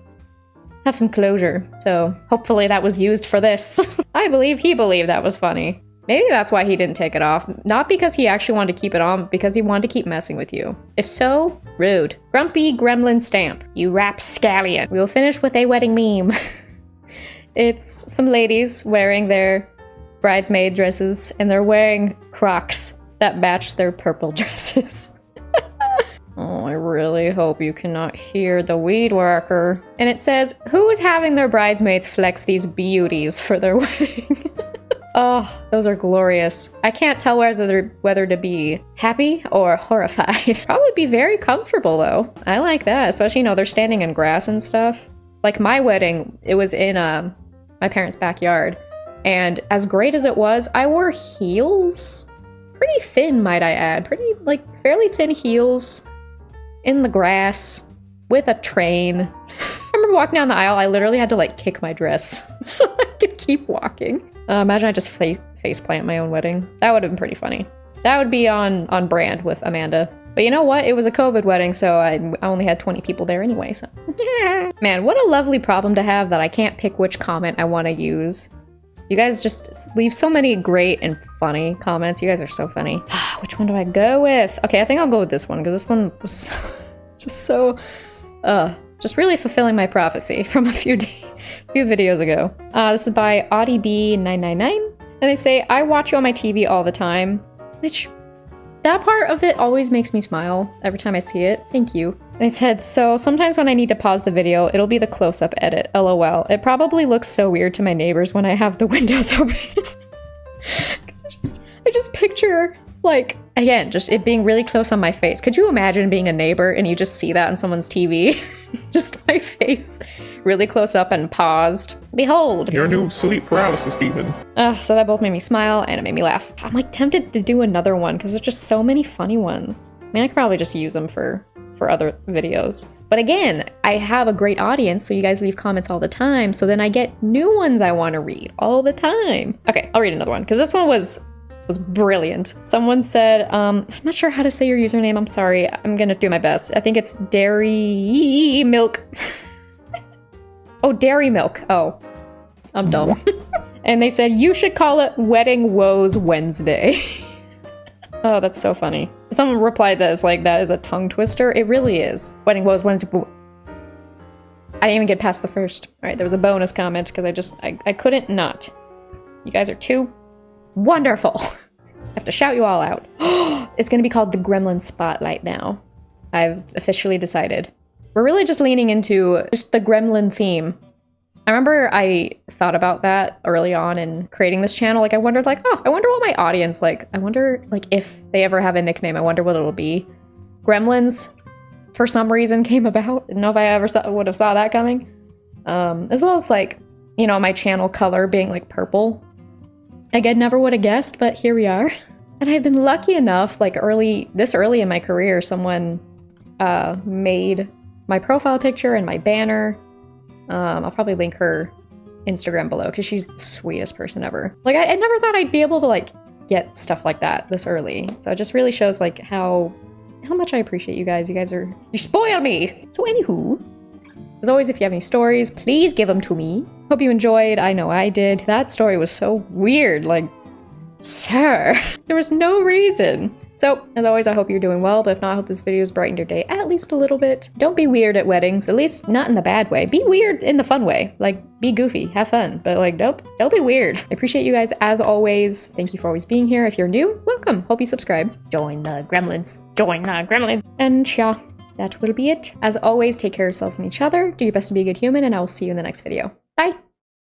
closure. So hopefully that was used for this. I believe he believed that was funny. Maybe that's why he didn't take it off. Not because he actually wanted to keep it on, but because he wanted to keep messing with you. If so, rude. Grumpy gremlin stamp. You rapscallion. We will finish with a wedding meme. It's some ladies wearing their bridesmaid dresses, and they're wearing Crocs that match their purple dresses. Oh, I really hope you cannot hear the weed whacker. And it says, who is having their bridesmaids flex these beauties for their wedding? Oh, those are glorious. I can't tell whether to be happy or horrified. Probably be very comfortable though. I like that, especially, you know, they're standing in grass and stuff. Like my wedding, it was in my parents' backyard. And as great as it was, I wore heels. Pretty thin, might I add. Fairly thin heels in the grass with a train. I remember walking down the aisle, I literally had to like kick my dress so I could keep walking. Imagine I just faceplant my own wedding. That would have been pretty funny. That would be on brand with Amanda. But you know what? It was a COVID wedding, so I only had 20 people there anyway, so. Man, what a lovely problem to have that I can't pick which comment I want to use. You guys just leave so many great and funny comments. You guys are so funny. Which one do I go with? Okay, I think I'll go with this one, because this one was just so, just really fulfilling my prophecy from a few videos ago. This is by AudieB999, and they say, I watch you on my TV all the time, which, that part of it always makes me smile every time I see it. Thank you. And I said, so sometimes when I need to pause the video, it'll be the close-up edit, LOL. It probably looks so weird to my neighbors when I have the windows open. Because I just picture, like, again, just it being really close on my face. Could you imagine being a neighbor and you just see that on someone's TV? Just my face really close up and paused. Behold. Your new sleep paralysis demon. So that both made me smile and it made me laugh. I'm like tempted to do another one because there's just so many funny ones. I mean, I could probably just use them for other videos. But again, I have a great audience, so you guys leave comments all the time, so then I get new ones I want to read all the time. Okay, I'll read another one because this one was brilliant. Someone said, I'm not sure how to say your username, I'm sorry. I'm gonna do my best. I think it's Dairy Milk. Oh, Dairy Milk. Oh, I'm dumb. And they said, you should call it Wedding Woes Wednesday. Oh, that's so funny. Someone replied that is a tongue twister. It really is. Wedding Woes Wednesday. I didn't even get past the first. All right, there was a bonus comment because I couldn't not. You guys are too wonderful. I have to shout you all out. It's going to be called the Gremlin Spotlight now. I've officially decided. We're really just leaning into just the gremlin theme. I remember I thought about that early on in creating this channel. Like I wondered like, oh, I wonder what my audience like. I wonder like if they ever have a nickname. I wonder what it'll be. Gremlins, for some reason, came about. Didn't know if I ever would have saw that coming. As well as like, you know, my channel color being like purple. Again, never would have guessed, but here we are. And I've been lucky enough, like this early in my career, someone made my profile picture and my banner. I'll probably link her Instagram below because she's the sweetest person ever. Like I never thought I'd be able to like get stuff like that this early. So it just really shows like how much I appreciate you guys. You spoil me. So anywho, as always, if you have any stories, please give them to me. Hope you enjoyed. I know I did. That story was so weird. Like, sir, there was no reason. So, as always, I hope you're doing well, but if not, I hope this video has brightened your day at least a little bit. Don't be weird at weddings, at least not in the bad way. Be weird in the fun way. Like, be goofy, have fun, but like, don't be weird. I appreciate you guys as always. Thank you for always being here. If you're new, welcome. Hope you subscribe. Join the gremlins. Join the gremlins. And yeah, that will be it. As always, take care of yourselves and each other. Do your best to be a good human, and I will see you in the next video. Bye!